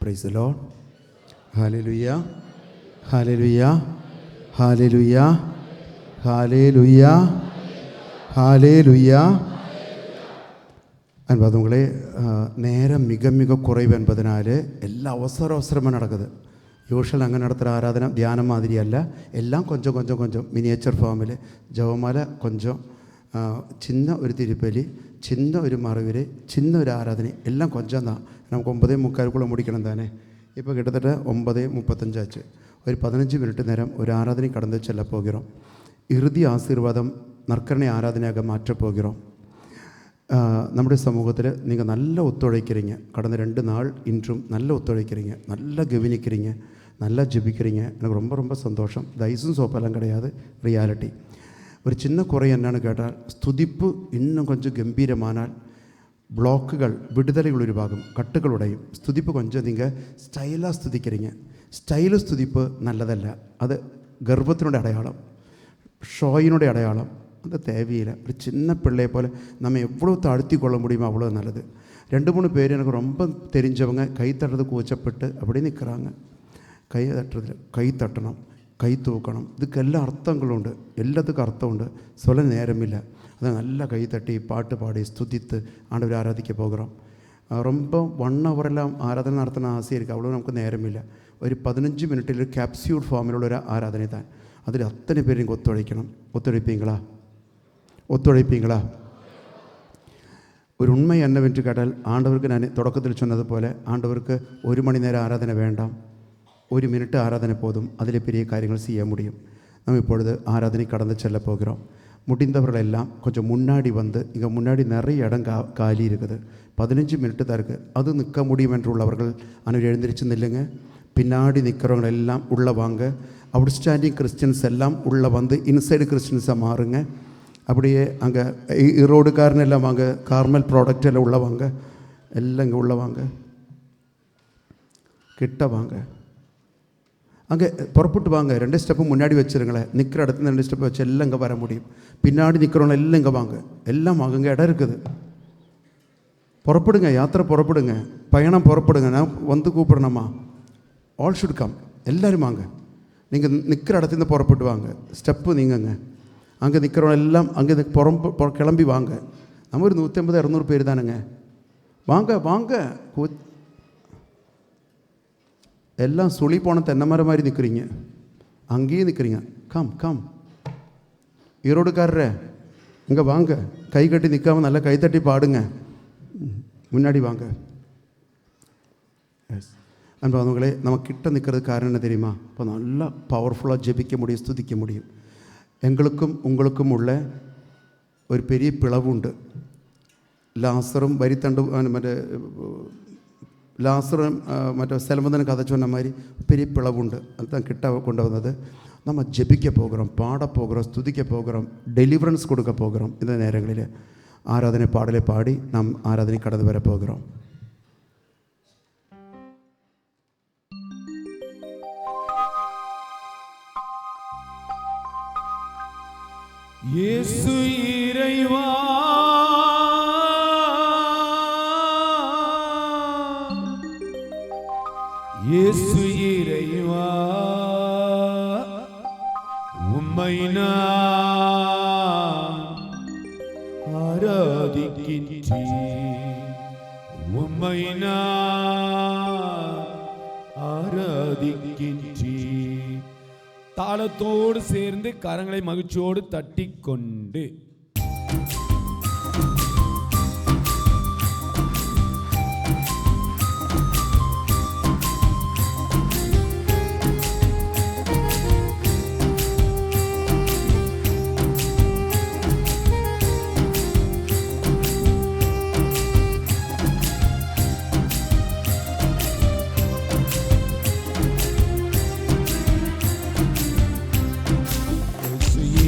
C: Praise the Lord. Hallelujah. Hallelujah. Hallelujah. Hallelujah. Hallelujah. அன்பதுங்களே, நேரம் மிக மிக குறைவு என்பதனால எல்லாம் அவசரமாக நடக்குது. യൂഷ്വൽ അങ്ങനെ നടത്തുന്ന ആരാധന ധ്യാനം മാതിരിയല്ല. എല്ലാം കൊഞ്ചം കൊഞ്ചം കൊഞ്ചം മിനിയേച്ചർ ഫോമിൽ ജപമാല കൊഞ്ചം, ചിന്ന ഒരു തിരുപ്പലി, ചിന്ന ഒരു മറവില്, ചിന്ന ഒരു ആരാധന, എല്ലാം കൊഞ്ചം தான். നമുക്ക് 9:45 முடிக்கணும் தானே. இப்போ கிட்டத்தட்ட 9:35 ஆச்சு. ஒரு 15 மினிட் நேரம் ஒரு ஆராதனை கடந்து செல்ல போகிறோம். இறுதி ஆசீர்வாதம் நற்கரணை ஆராதனையாக மாற்றப் போகிறோம். നമ്മുടെ സമൂഹത്തിൽ நீங்கள் நல்லா ஒத்துழைக்கிறீங்க. கடந்த 2 நாள் இன்றும் நல்லா ஒத்துழைக்கிறீங்க, நல்லா கவனிக்கிறீங்க, நல்லா ஜெபிக்கிறீங்க. எனக்கு ரொம்ப ரொம்ப சந்தோஷம். தயசும் சோப்பெல்லாம் கிடையாது, ரியாலிட்டி. ஒரு சின்ன குறை என்னன்னு கேட்டால், ஸ்துதிப்பு இன்னும் கொஞ்சம் கம்பீரமானால் ബ്ലോക്കുകൾ വിടുതലുകൾ ഒഴിവാകും, കട്ടുകൾ ഉടയും. സ്തുതിപ്പ് കൊഞ്ചം നിങ്ങൾ സ്റ്റൈലാக സ്തുതിக்கிறீங்க. സ്റ്റൈല് സ്തുതിപ്പ് നല്ലതല്ല. അത് ഗർവത്തിനുടെ അടയാളം, ഷോയിനുടെ അടയാളം. അത് தேவையில்ல. ஒரு சின்ன பிள்ளையை போல் நம்ம எவ்வளோ தாழ்த்தி கொள்ள முடியுமோ அவ்வளோ நல்லது. 2-3 பேர் எனக்கு ரொம்ப தெரிஞ்சவங்க கை தட்டுறது கூச்சப்பட்டு அப்படியே நிற்கிறாங்க. கை தட்டுறதுல கை தட்டணும், கை தூக்கணும், இதுக்கெல்லாம் அர்த்தங்களுண்டு, எல்லாத்துக்கும் அர்த்தமுண்டு. சொல்ல நேரமில்லை. அதை நல்லா கை தட்டி பாட்டு பாடி ஸ்துதித்து ஆண்டவரை ஆராதிக்க போகிறோம். ரொம்ப 1 ஹவரெல்லாம் ஆராதனை நடத்தின ஆசை இருக்குது. அவ்வளோ நமக்கு நேரமில்லை. ഒരു 15 മിനിറ്റിൽ ഒരു ക്യാപ്സ്യൂൾ ഫോമിലുള്ള ഒരു ആരാധന താൻ. അതിൽ അത്തனை പേര് നിങ്ങൾ ഒത്തുழைக்கணும். ஒத்துழைப்பீங்களா? ஒரு உண்மை என்னவென்று கேட்டால், ஆண்டவருக்கு நான் தொடக்கத்தில் சொன்னது போல, ஆண்டவருக்கு 1 மணி நேரம் ஆராதனை வேண்டாம், 1 மினிட் ஆராதனை போதும். அதில் பெரிய காரியங்கள் செய்ய முடியும். நம்ம இப்பொழுது ஆராதனை கடந்து செல்ல போகிறோம். முடிந்தவர்கள் எல்லாம் கொஞ்சம் முன்னாடி வந்து, இங்கே முன்னாடி நிறைய இடம் காலி இருக்குது. 15 மினிட்டு தான் இருக்குது. அது நிற்க முடியும் என்று உள்ளவர்கள் அனைவரும் எழுந்திரிச்சு நில்லுங்க. பின்னாடி நிற்கிறவங்க எல்லாம் உள்ளே வாங்க. அவுட்ஸ்டாண்டிங் கிறிஸ்டியன்ஸ் எல்லாம் உள்ளே வந்து இன்சைடு கிறிஸ்டியன்ஸாக மாறுங்க. அப்படியே அங்கே ஈரோடுக்காரன் எல்லாம் வாங்க, கார்மல் ப்ராடக்ட் எல்லாம் உள்ளே வாங்க, எல்லாம் இங்கே உள்ளே வாங்க, கிட்ட வாங்க, அங்கே புறப்பட்டு வாங்க. 2 ஸ்டெப்பு முன்னாடி வச்சுருங்களேன். நிற்கிற இடத்துல 2 ஸ்டெப்பு வச்சு எல்லாம் இங்கே வர முடியும். பின்னாடி நிற்கிறவங்க எல்லாம் இங்கே வாங்க, எல்லாம் வாங்க, இங்கே இடம் இருக்குது. புறப்படுங்க, யாத்திரை புறப்படுங்க, பயணம் புறப்படுங்க. நான் வந்து கூப்பிடணுமா? All should come. எல்லோரும் வாங்க. நீங்கள் நிற்கிற இடத்துலேருந்து புறப்பட்டு வாங்க. ஸ்டெப்பு நீங்கங்க. அங்கே நிற்கிறவங்க எல்லாம் அங்கே கிளம்பி வாங்க. நம்ம ஒரு 150-200 பேர் தானுங்க. வாங்க வாங்க. எல்லாம் சுழி போன தென்னை மரம் மாதிரி நிற்கிறீங்க, அங்கேயும் நிற்கிறீங்க. Come come. ஈரோடுக்காரரே இங்கே வாங்க. கை கட்டி நிற்காமல் நல்லா கைத்தட்டி பாடுங்க. முன்னாடி வாங்க. எஸ் அன்பானவங்களே, நம்ம கிட்ட நிற்கிறது காரணம் என்ன தெரியுமா? இப்போ நல்லா பவர்ஃபுல்லாக ஜெபிக்க முடியும், ஸ்துதிக்க முடியும். எங்களுக்கும் உங்களுக்கும் உள்ள ஒரு பெரிய பிளவுண்டு. ലാസറും വരിത്തണ്ട് മറ്റേ ലാസറും മറ്റേ സെലമന്തനും കഥ சொன்ன மாதிரி பெரிய பிளவுண்டு. அதுதான் கிட்ட கொண்டு வந்தது. நம்ம ஜெபிக்க போகிறோம், பாட போகிறோம், ஸ்துதிக்க போகிறோம், டெலிவரன்ஸ் கொடுக்க போகிறோம். இந்த நேரங்களில் ஆராதனை பாடலை பாடி நாம் ஆராதனை கடந்து வர போகிறோம்.
B: இயேசு இறைவா, இயேசு இறைவா, உம்மை நான் ஆராதிக்கின்றேன், உம்மை நான் ஆராதிக்கின்றேன். தாளத்தோடு சேர்ந்து கரங்களை மகிழ்ச்சியோடு தட்டிக்கொண்டு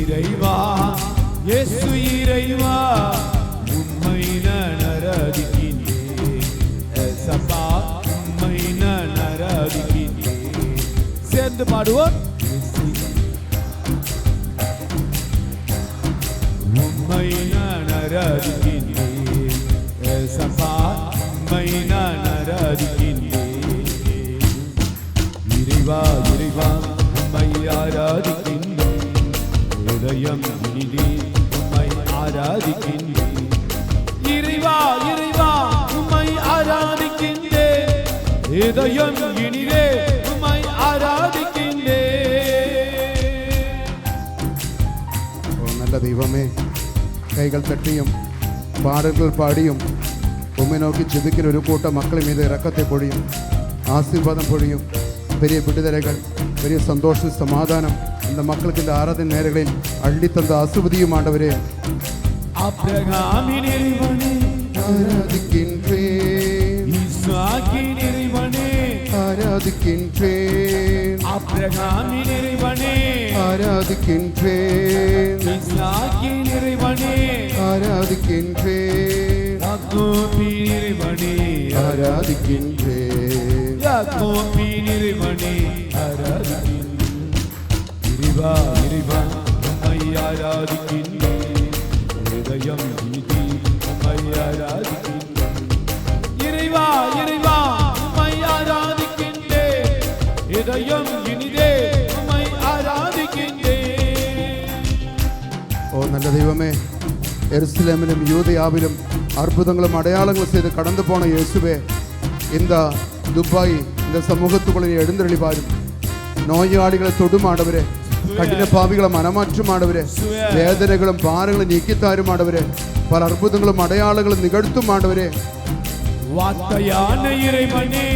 B: இறைவா, இயேசு இறைவா, உம்மை நான் ஆராதிக்கின்றேன். ஏசப்பா, உம்மை நான் ஆராதிக்கின்றேன். சேர்ந்து பாடுவோம். உம்மை நான் ஆராதிக்கின்றேன். ஏசப்பா, உம்மை நான் ஆராதிக்கின்றேன். இறைவா, இறைவா, உம்மை ஆராதிக்கின்றேன். இதயம் இனிதே உம்மை ஆராதிக்கின்றேன். இறைவா, இறைவா, உம்மை ஆராதிக்கின்றேன். இதயம் இனிதே உம்மை
C: நல்ல தெய்வமே, கைகள் தட்டியும் பாடல்கள் பாடியும் உம்மை நோக்கி ஜெபிக்கிற ஒரு கூட்டம் மக்கள் மீது இரக்கத்தை பொழியும், ஆசீர்வாதம் பொழியும். பெரிய விடுதலைகள், பெரிய சந்தோஷம், சமாதானம் இந்த மக்களுக்கு இந்த ஆராதனை நேரங்களில் அள்ளி தந்த ஆசீர்வதியும் ஆண்டவரே.
B: ஆபிரகாமின் இறைவனே
C: ஆராதிக்கின்றேன்,
B: ஈசாக்கின் இறைவனே
C: ஆராதிக்கின்றேன்,
B: ஆபிரகாமின் இறைவனே
C: ஆராதிக்கின்றேன்,
B: ஈசாக்கின் இறைவனே
C: ஆராதிக்கின்றேன்,
B: யாக்கோபின் இறைவனே
C: ஆராதிக்கின்றேன்.
B: யாக்கோபின் இறைவனே ஆராதிக்கின்றேன். இறைவா இறைவா உம்மை ஆராதிக்கின்றேன், இதயம் இனிதே உம்மை ஆராதிக்கின்றேன். இறைவா இறைவா உம்மை ஆராதிக்கின்றேன், இதயம் இனிதே உம்மை ஆராதிக்கின்றேன்.
C: ஓ நல்ல தெய்வமே, எருசலேமிலும் யூதேயாவிலும் அற்புதங்களும் அடையாளங்களும் செய்து கடந்து போன இயேசுவே, இந்த துபாய் இந்த சமூகத்துக்குள்ள நீ எழுந்தருளி பாரும். நோயாளிகளை தொடும் ஆண்டவரே, கடின பாவிகளை மனமாற்றும் ஆண்டவரே, வேதனைகளும் பாரங்களும் நீக்கித்தாரும் ஆண்டவரே, பல அற்புதங்களும் அடையாளங்களும் நிகழ்த்தும் ஆண்டவரே.
B: வார்த்தையான இறைவனே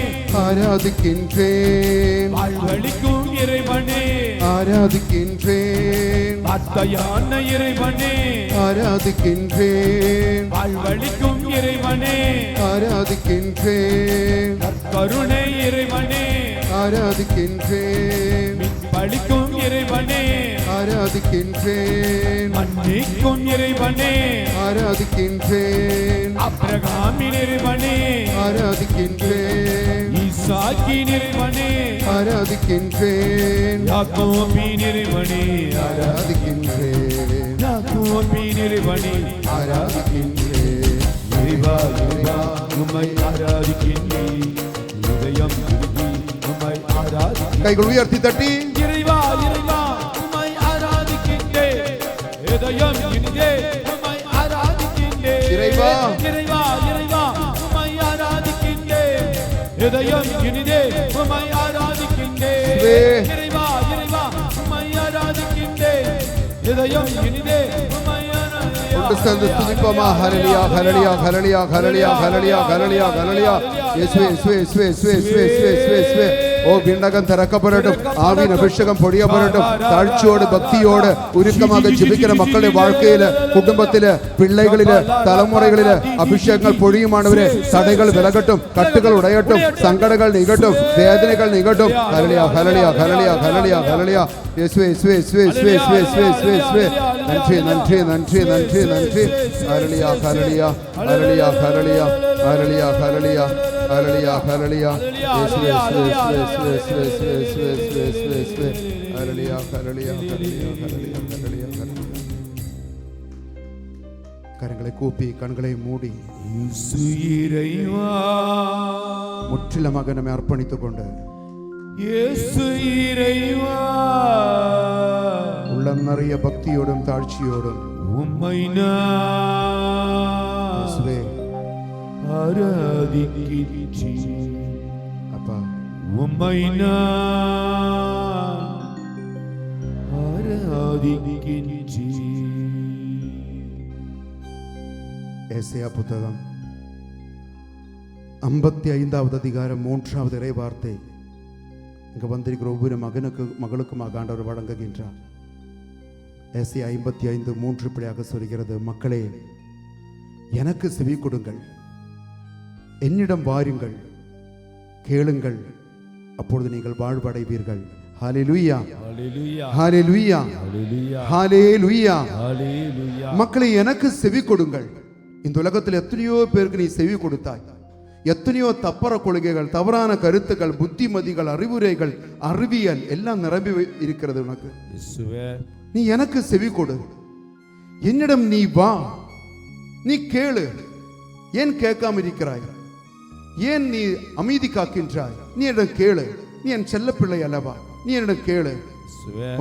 C: ஆராதிக்கின்றேன்,
B: வாழ்வளிக்கும் இறைவனே
C: ஆராதிக்கின்றேன்,
B: வார்த்தையான இறைவனே
C: ஆராதிக்கின்றேன்,
B: வாழ்வளிக்கும் இறைவனே
C: ஆராதிக்கின்றேன்,
B: கருணை இறைவனே
C: ஆராதிக்கின்றேன்,
B: பழிக்கும் இறைவனே
C: ஆராதிக்கின்றேன்,
B: மன்னிக்கும் இறைவனே
C: ஆராதிக்கின்றேன்,
B: ஆபிரகாமின் இறைவனே
C: ஆராதிக்கின்றேன்,
B: ஈசாக்கின் இறைவனே
C: ஆராதிக்கின்றேன்,
B: யாக்கோபின் இறைவனே
C: ஆராதிக்கின்றேன்,
B: யாக்கோபின் இறைவனே
C: ஆராதிக்கின்றேன்.
B: இறைவா இறைவா உம்மை ஆராதிக்கின்றேன், இதயம் இனிதே உம்மை ஆராதிக்கின்றேன்.
C: கைகள் உயர்த்தி தட்டி
B: இறைவா இறைவா உம்மை ஆராதிக்கின்றேன், இதயம் இனிதே உம்மை ஆராதிக்கின்றேன்.
C: இறைவா
B: இறைவா இறைவா உம்மை ஆராதிக்கின்றேன், இதயம் இனிதே உம்மை ஆராதிக்கின்றேன். இறைவா இறைவா உம்மை ஆராதிக்கின்றேன், இதயம் இனிதே உம்மை
C: கொண்டு சேர்ந்து துதிப்போமா. ஹல்லேலூயா ஹல்லேலூயா ஹல்லேலூயா ஹல்லேலூயா ஹல்லேலூயா ஹல்லேலூயா ஹல்லேலூயா. இயேசுவே இயேசுவே இயேசுவே இயேசுவே இயேசுவே இயேசுவே இயேசுவே. ஓ விண்ணகம் திறக்கப்படட்டும், ஆவியின் அபிஷேகம் பொழியப்படட்டும். தாழ்ச்சியோடு பக்தியோடு உருக்கமாக ஜெபிக்கிற மக்களுடைய வாழ்க்கையில, குடும்பத்தில, பிள்ளைகளில, தலைமுறைகளில அபிஷேகங்கள் பொழியுமானவரே. தடைகள் விலகட்டும், கட்டுகள் உடையட்டும், சங்கடங்கள் நீங்கட்டும், வேதனைகள் நீங்கட்டும். ஹல்லேலூயா ஹல்லேலூயா ஹல்லேலூயா ஹல்லேலூயா ஹல்லேலூயா. இயேசுவே இயேசுவே இயேசுவே இயேசுவே இயேசுவே இயேசுவே இயேசுவே. நன்றி நன்றி நன்றி நன்றி நன்றி. ஹல்லேலூயா ஹல்லேலூயா ஹல்லேலூயா ஹல்லேலூயா ஹல்லேலூயா ஹல்லேலூயா ஹல்லேலூயா ஹல்லேலூயா. இயேசுவே இயேசுவே இயேசுவே இயேசுவே இயேசுவே இயேசுவே இயேசுவே இயேசுவே இயேசுவே. ஹல்லேலூயா ஹல்லேலூயா ஹல்லேலூயா ஹல்லேலூயா ஹல்லேலூயா ஹல்லேலூயா. கரங்களை கூப்பி கண்களை மூடி
B: இயேசு இறைவா
C: முற்றிலுமாக நம்மை அர்ப்பணித்துக் கொண்டு
B: இயேசு இறைவா
C: உள்ளம் நிறைய பக்தியோடும் தாழ்ச்சியோடும்
B: உம்மை நான்
C: இயேசுவே
B: ஆராதிக்கின்றேன்.
C: அப்பா
B: உம்மை நான் ஆராதிக்கின்றேன்.
C: ஏசாயா புத்தகம் 55வது அதிகாரம் 3வது இறை வார்த்தை இங்க வந்திருக்கிற ஒவ்வொரு மகளுக்குமாக ஆண்டவர் வழங்குகின்றார். ஏசாயா 55:3 இப்படியாக சொல்கிறது, மக்களே எனக்கு செவி கொடுங்கள், என்னிடம் வாருங்கள், கேளுங்கள், அப்பொழுது நீங்கள் வாழ்வடைவீர்கள். ஹல்லேலூயா
B: ஹல்லேலூயா
C: ஹல்லேலூயா
B: ஹல்லேலூயா
C: ஹல்லேலூயா.
B: ஹல்லேலூயா.
C: மக்களை எனக்கு செவி கொடுங்கள். இந்த உலகத்தில் எத்தனையோ பேருக்கு நீ செவி கொடுத்தாய். எத்தனையோ தப்பற கொள்கைகள், தவறான கருத்துக்கள், புத்திமதிகள், அறிவுரைகள், அறிவியல் எல்லாம் நிரம்பி இருக்கிறது உனக்கு. நீ எனக்கு செவி கொடு, என்னிடம் நீ வா, நீ கேளு. ஏன் கேட்காம இருக்கிறாய்? ஏன் நீ அமைதி காக்கின்றாய்? நீ என்னிடம் கேளு. நீ என் செல்ல பிள்ளை அல்லவா? நீ என்னிடம் கேளு.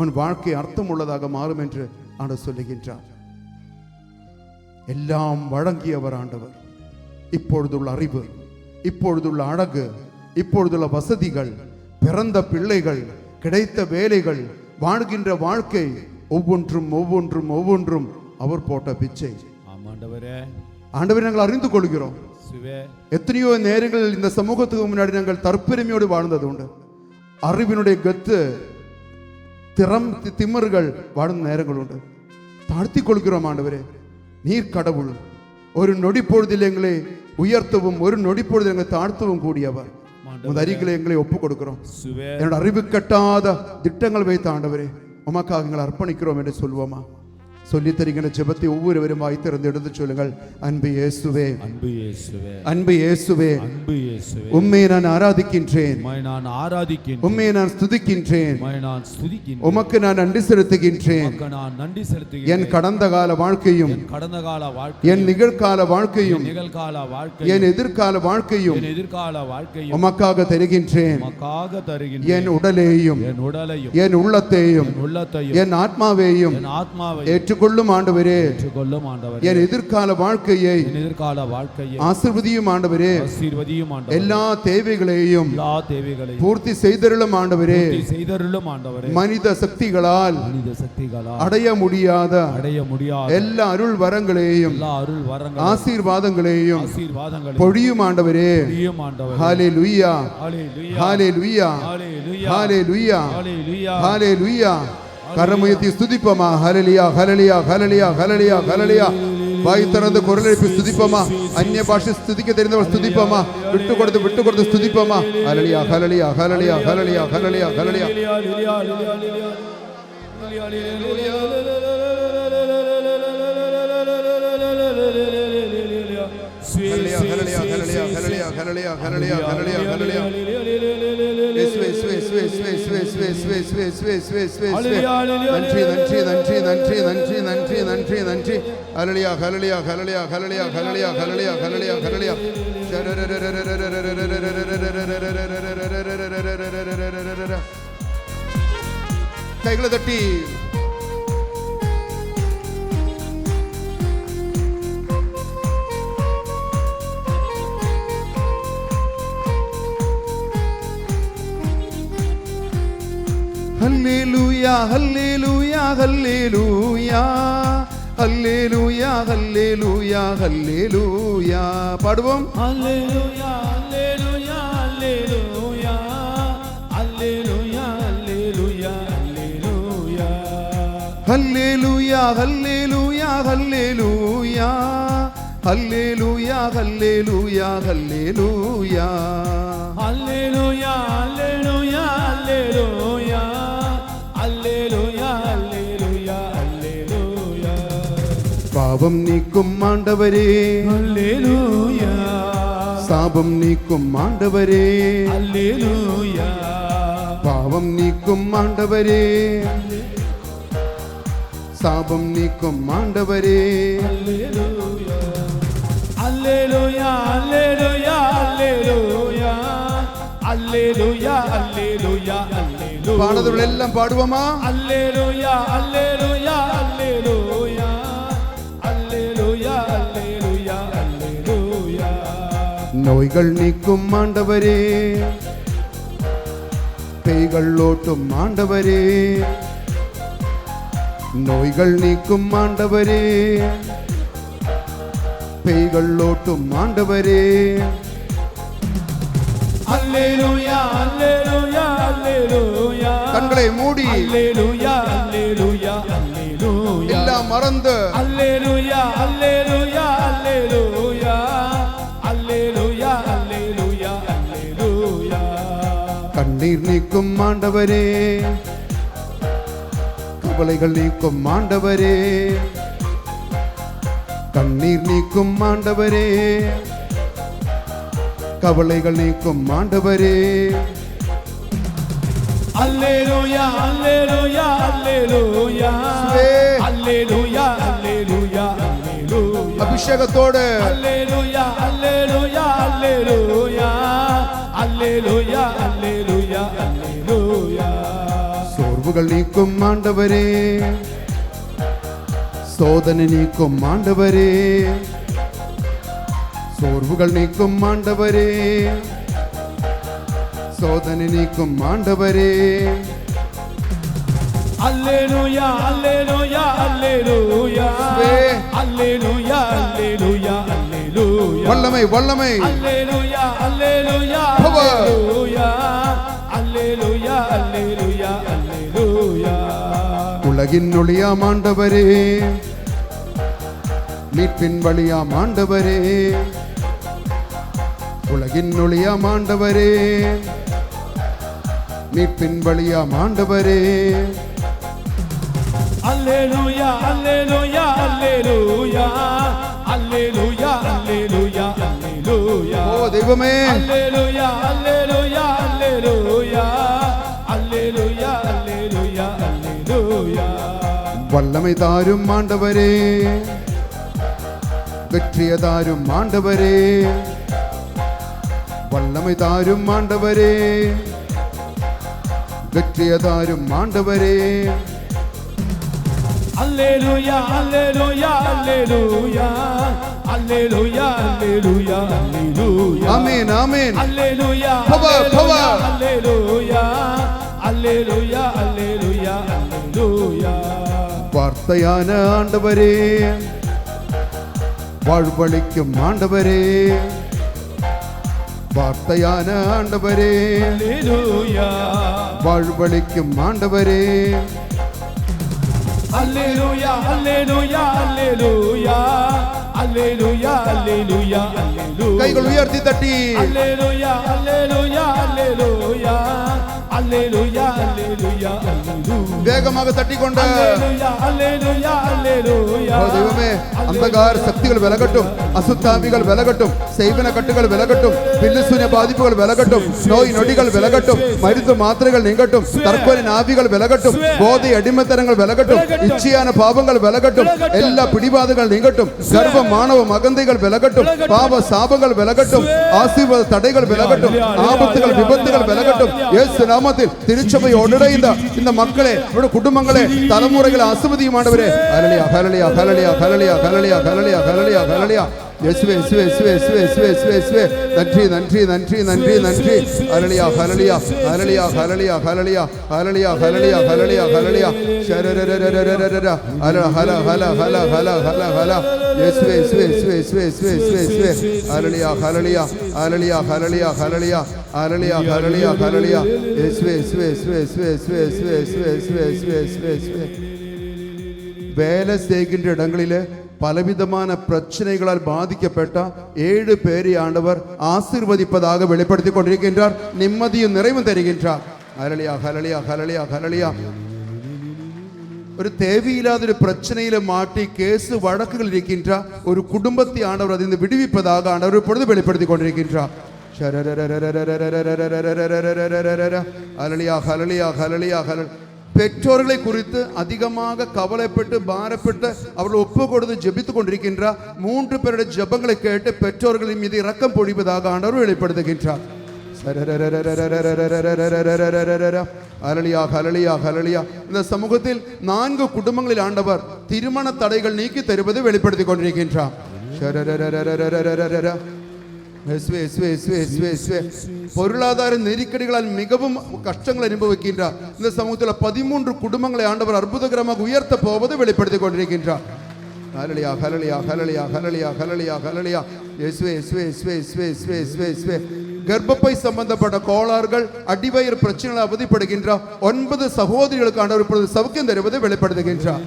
C: உன் வாழ்க்கை அர்த்தம் உள்ளதாக மாறும் என்று ஆண்டவர் சொல்லுகின்றார். எல்லாம் வழங்கியவர் ஆண்டவர். இப்பொழுதுள்ள அறிவு, இப்பொழுதுள்ள அழகு, இப்பொழுதுள்ள வசதிகள், பிறந்த பிள்ளைகள், கிடைத்த வேலைகள், வாழ்கின்ற வாழ்க்கை ஒவ்வொன்றும் ஒவ்வொன்றும் ஒவ்வொன்றும் அவர் போட்ட பிச்சை.
B: ஆமாண்டவரே,
C: ஆண்டவரை நாங்கள் அறிந்து கொள்கிறோம்.
B: சிவே,
C: எத்தனையோ நேரங்களில் இந்த சமூகத்துக்கு முன்னாடி நாங்கள் தற்பெருமையோடு வாழ்ந்தது உண்டு. அறிவினுடைய கத்து திமிர்கள் வாழ்ந்த நேரங்கள் உண்டு. தாழ்த்தி கொள்கிறோம். ஆண்டவரே, நீர் கடவுள். ஒரு நொடி பொழுதில் எங்களை உயர்த்தவும் ஒரு நொடி பொழுதில் எங்களை தாழ்த்தவும் கூடியவர். உமது அருகிலே எங்களை ஒப்புக் கொடுக்கிறோம். என்னோட அறிவு கட்டாத திட்டங்கள் வைத்த ஆண்டவரே, உமக்காக எங்களை அர்ப்பணிக்கிறோம் என்று சொல்வோமா? சொல்லி தருகிற ஜெபத்தை ஒவ்வொருவரும் வாய்த்திருந்து எடுத்து சொல்லுங்கள். அன்பு இயேசுவே,
B: அன்பு இயேசுவே,
C: அன்பு இயேசுவே,
B: அன்பு இயேசுவே,
C: உம்மை நான் ஆராதிக்கின்றேன்,
B: நான் ஆராதிக்கின்றேன்,
C: உம்மை நான் ஸ்துதிக்கின்றேன்,
B: நான் ஸ்துதிக்கின்றேன்,
C: உமக்கு நான் நன்றி செலுத்துகின்றேன்.
B: நான் நன்றி செலுத்துகிறேன்.
C: என் கடந்த கால வாழ்க்கையும்
B: கடந்த கால வாழ்க்கை,
C: என் நிகழ்கால வாழ்க்கையும்
B: நிகழ்கால வாழ்க்கை,
C: என் எதிர்கால வாழ்க்கையும்
B: எதிர்கால வாழ்க்கையும்
C: உமக்காக தருகின்றேன்.
B: உமக்காக தருகின்றேன்.
C: என் உடலையும்
B: என் உடலையும்
C: என் உள்ளத்தையும் என் ஆத்மாவையும் ஏற்றுக்கொள்ளும் ஆண்டவரே.
B: ஏற்றுக்கொள்ளும் ஆண்டவரே.
C: என் எதிர்கால வாழ்க்கையை ஆசீர்வதியும் ஆண்டவரே.
B: ஆசீர்வதியும் ஆண்டவரே.
C: எல்லா தேவைகளையும் பூர்த்தி செய்தருளும் ஆண்டவரே.
B: செய்தருளும் ஆண்டவரே.
C: மனித சக்திகளால் அடைய முடியாத எல்லா அருள் வரங்களையும் ஆசீர்வாதங்களையும் பொழியும் ஆண்டவரே. ஹல்லேலூயா, ஹல்லேலூயா, ஹல்லேலூயா, ஹல்லேலூயா. கரமுயர்த்தி ஸ்துதிப்போமா? ஹல்லேலூயா, ஹல்லேலூயா, ஹல்லேலூயா, ஹல்லேலூயா, ஹல்லேலூயா. வாய் திறந்து குரல் எழுப்பி ஸ்துதிப்போமா? அந்நிய பாஷை ஸ்துதிக்க தெரிந்தவர் ஸ்துதிப்போமா? விட்டு கொடுத்து ஸ்துதிப்போமா? ஹல்லேலூயா, ஹல்லேலூயா, ஹல்லேலூயா, ஹல்லேலூயா, ஹல்லேலூயா, ஹல்லேலூயா. நன்றி நன்றி நன்றி நன்றி நன்றி நன்றி நன்றி நன்றி. ஹல்லேலூயா, ஹல்லேலூயா, ஹல்லேலூயா, ஹல்லேலூயா, ஹல்லேலூயா, ஹல்லேலூயா, ஹல்லேலூயா, ஹல்லேலூயா. கைகளை தட்டி ஹல்லேலூயா, ஹல்லேலூயா, ஹல்லேலூயா, ஹல்லேலூயா, ஹல்லேலூயா, ஹல்லேலூயா. பாடுவோம்.
B: ஹல்லேலூயா, ஹல்லேலூயா, ஹல்லேலூயா, ஹல்லேலூயா, ஹல்லேலூயா, ஹல்லேலூயா.
C: ஹல்லேலூயா, ஹல்லேலூயா, ஹல்லேலூயா, ஹல்லேலூயா, ஹல்லேலூயா, ஹல்லேலூயா.
B: ஹல்லேலூயா, ஹல்லேலூயா, ஹல்லேலூயா, ஹல்லேலூயா, ஹல்லேலூயா, ஹல்லேலூயா.
C: பாவம் நீக்கும் ஆண்டவரே,
B: ஹல்லேலூயா.
C: சாபம் நீக்கும் ஆண்டவரே,
B: ஹல்லேலூயா.
C: பாவம் நீக்கும் ஆண்டவரே, சாபம் நீக்கும் ஆண்டவரே.
B: ஹல்லேலூயா, ஹல்லேலூயா, ஹல்லேலூயா, ஹல்லேலூயா, ஹல்லேலூயா, ஹல்லேலூயா, ஹல்லேலூயா.
C: பாடுறவர்கள் எல்லாம் பாடுவோமா?
B: ஹல்லேலூயா, ஹல்லேலூயா, ஹல்லேலூயா, ஹல்லேலூயா, ஹல்லேலூயா, ஹல்லேலூயா.
C: நோய்கள் நீக்கும் ஆண்டவரே, பேய்கள் ஓட்டும் ஆண்டவரே, நோய்கள் நீக்கும் ஆண்டவரே, பேய்கள் ஓட்டும் ஆண்டவரே.
B: ஹல்லேலூயா, ஹல்லேலூயா, ஹல்லேலூயா.
C: கண்களை மூடி
B: ஹல்லேலூயா, ஹல்லேலூயா, ஹல்லேலூயா.
C: எல்லாம் மறந்து
B: ஹல்லேலூயா, ஹல்லேலூயா, ஹல்லேலூயா, ஹல்லேலூயா, ஹல்லேலூயா, ஹல்லேலூயா.
C: கண்ணீர் நீக்கும் ஆண்டவரே, கவலைகள் நீக்கும் ஆண்டவரே, கண்ணீர் நீக்கும் ஆண்டவரே, கவலைகள் நீக்கும் ஆண்டவரே.
B: ஹல்லேலூயா, ஹல்லேலூயா, ஹல்லேலூயா, ஹல்லேலூயா, ஹல்லேலூயா, ஹல்லேலூயா.
C: அபிஷேகத்தோடு
B: ஹல்லேலூயா, ஹல்லேலூயா, ஹல்லேலூயா, ஹல்லேலூயா, ஹல்லேலூயா, ஹல்லேலூயா.
C: சோர்வுகள் நீக்கும் ஆண்டவரே, சோதனை நீக்கும் ஆண்டவரே, சோர்வுகள் நீக்கும் ஆண்டவரே, சோதனை நீக்கும் ஆண்டவரே.
B: அல்லேலூயா அல்லேலூயா அல்லேலூயா அல்லேலூயா அல்லேலூயா அல்லேலூயா
C: வல்லமை வல்லமை
B: அல்லேலூயா அல்லேலூயா அல்லேலூயா அல்லேலூயா அல்லேலூயா அல்லேலூயா
C: உலகின் ஒளியாம் ஆண்டவரே, மீட்பின் வழியாம் ஆண்டவரே, உலகின் ஒளியாம் ஆண்டவரே, மீட்பின் வழியாம் ஆண்டவரே.
B: அல்லேலூயா அல்லேலூயா அல்லேலூயா அல்லேலூயா அல்லேலூயா அல்லேலூயா
C: ஓ தெய்வமே,
B: அல்லேலூயா அல்லேலூயா அல்லேலூயா அல்லேலூயா அல்லேலூயா அல்லேலூயா
C: வல்லமை தாரும் ஆண்டவரே, வெற்றிய தாரும் ஆண்டவரே, வல்லமை தாரும் ஆண்டவரே, வெற்றிய தாரும் ஆண்டவரே.
B: அல்லேலூயா அல்லேலூயா அல்லேலூயா அல்லேலூயா அல்லேலூயா அல்லேலூயா
C: ஆமென் ஆமென்.
B: அல்லேலூயா
C: Power, power.
B: அல்லேலூயா அல்லேலூயா அல்லேலூயா அல்லேலூயா
C: வார்த்தையான ஆண்டவரே, வாழ்வளிக்கும் ஆண்டவரே, வார்த்தையான ஆண்டவரே,
B: அல்லேலூயா
C: வாழ்வளிக்கும் ஆண்டவரே.
B: அல்லேலூயா அல்லேலூயா அல்லேலூயா அல்லேலூயா அல்லேலூயா அல்லேலூயா
C: கைகள் உயர்த்தி தட்டி
B: அல்லேலூயா அல்லேலூயா அல்லேலூயா அல்லேலூயா அல்லேலூயா அல்லேலூயா
C: வேகமாக தட்டிக்கொண்டு
B: அல்லேலூயா அல்லேலூயா அல்லேலூயா
C: ஓ தெய்வமே, அந்தகார சக்திகள் விலகட்டும், அசுத்தாவிகள் விலகட்டும், செய்வன கட்டுகள் விலகட்டும், பில்லுசூன்ய பாதிப்புகள் விலகட்டும், நோய் நொடிகள் விலகட்டும், மருந்து மாத்திரைகள் நீங்கட்டும், தற்கொலை ஆவிகள் விலகட்டும், போதை அடிமைத்தனங்கள் விலகட்டும், இச்சையான பாவங்கள் விலகட்டும், எல்லா பிடிவாதங்கள் நீங்கட்டும், கர்வ மானவ மகந்தைகள் விலகட்டும், பாவ சாபங்கள் விலகட்டும், ஆசீர்வாத தடைகள் விலகட்டும், ஆபத்துகள் விபத்துகள் விலகட்டும். இயேசு நாமத்தில் திருச்சபையோடு இந்த மக்களே, குடும்பங்களே, தலைமுறைகளை ஆசீர்வதியுமாண்டவரே. ஹல்லேலூயா ஹல்லேலூயா ஹல்லேலூயா ஹல்லேலூயா ஹல்லேலூயா ஹல்லேலூயா ஹல்லேலூயா ஹல்லேலூயா. இயேசுவே இயேசுவே இயேசுவே இயேசுவே இயேசுவே இயேசுவே நன்றி நன்றி நன்றி நன்றி நன்றி. ஹல்லேலூயா ஹல்லேலூயா ஹல்லேலூயா ஹல்லேலூயா ஹல்லேலூயா ஹல்லேலூயா ஹல்லேலூயா ஹல்லேலூயா ஹல்லேலூயா ஷரரரரரரரரர ஹல ஹல ஹல ஹல ஹல ஹல ஹல. இயேசுவே இயேசுவே இயேசுவே இயேசுவே இயேசுவே இயேசுவே ஹல்லேலூயா ஹல்லேலூயா ஹல்லேலூயா ஹல்லேலூயா ஹல்லேலூயா ஹல்லேலூயா ஹல்லேலூயா ஹல்லேலூயா. இயேசுவே இயேசுவே இயேசுவே இயேசுவே இயேசுவே இயேசுவே இயேசுவே இயேசுவே இயேசுவே இயேசுவே. வேலை செய்கின்ற இடங்களிலே பலவிதமான பிரச்சனைகளால் பாதிக்கப்பட்ட 7 பேரை ஆண்டவர் ஆசீர்வதிப்பதாக வெளிப்படுத்திக் கொண்டிருக்கின்றார். நிம்மதியும் நிறைவும் தருகின்றார். ஹல்லேலூயா ஹல்லேலூயா ஹல்லேலூயா ஹல்லேலூயா. ஒரு தேவையில்லாத ஒரு பிரச்சனையில மாட்டி கேசு வழக்குகள் இருக்கின்ற ஒரு குடும்பத்தை ஆண்டவர் அதில் விடுவிப்பதாக ஆண்டவர் இப்பொழுது வெளிப்படுத்திக் கொண்டிருக்கின்றார். ஹல்லேலூயா ஹல்லேலூயா ஹல்லேலூயா ஹல்லேலூயா. பெற்றோர்களை குறித்து அதிகமாக கவலைப்பட்டு பாரப்பட்டு அவர்கள் ஒப்பு கொடுத்து ஜெபித்துக் கொண்டிருக்கின்றார். 3 பேருடைய ஜெபங்களை கேட்டு பெற்றோர்களின் மீது இரக்கம் பொழிவதாக ஆண்டவர் வெளிப்படுத்துகின்றார். ஹல்லேலூயா ஹல்லேலூயா ஹல்லேலூயா. இந்த சமூகத்தில் 4 குடும்பங்களில் ஆண்டவர் திருமண தடைகள் நீக்கி தருவதை வெளிப்படுத்திக் கொண்டிருக்கின்றார். பொருளாதார நெருக்கடிகளால் மிகவும் கஷ்டங்கள் அனுபவிக்கின்றார். இந்த சமூகத்தில் 13 குடும்பங்களை ஆண்டவர் அற்புதகரமாக உயர்த்த போவது வெளிப்படுத்திக் கொண்டிருக்கின்றார். ஹல்லேலூயா ஹல்லேலூயா ஹல்லேலூயா ஹல்லேலூயா ஹல்லேலூயா ஹல்லேலூயா. இயேசுவே இயேசுவே இயேசுவே இயேசுவே இயேசுவே இயேசுவே இயேசுவே. கர்ப்பப்பை சம்பந்தப்பட்ட கோளாறுகள் அடிவயிறு பிரச்சனைகள் அவதிப்படுகின்றார். 9 சகோதரிகளுக்கு ஆண்டவர் இப்பொழுது சவுக்கியம் தருவதை வெளிப்படுத்துகின்றார்.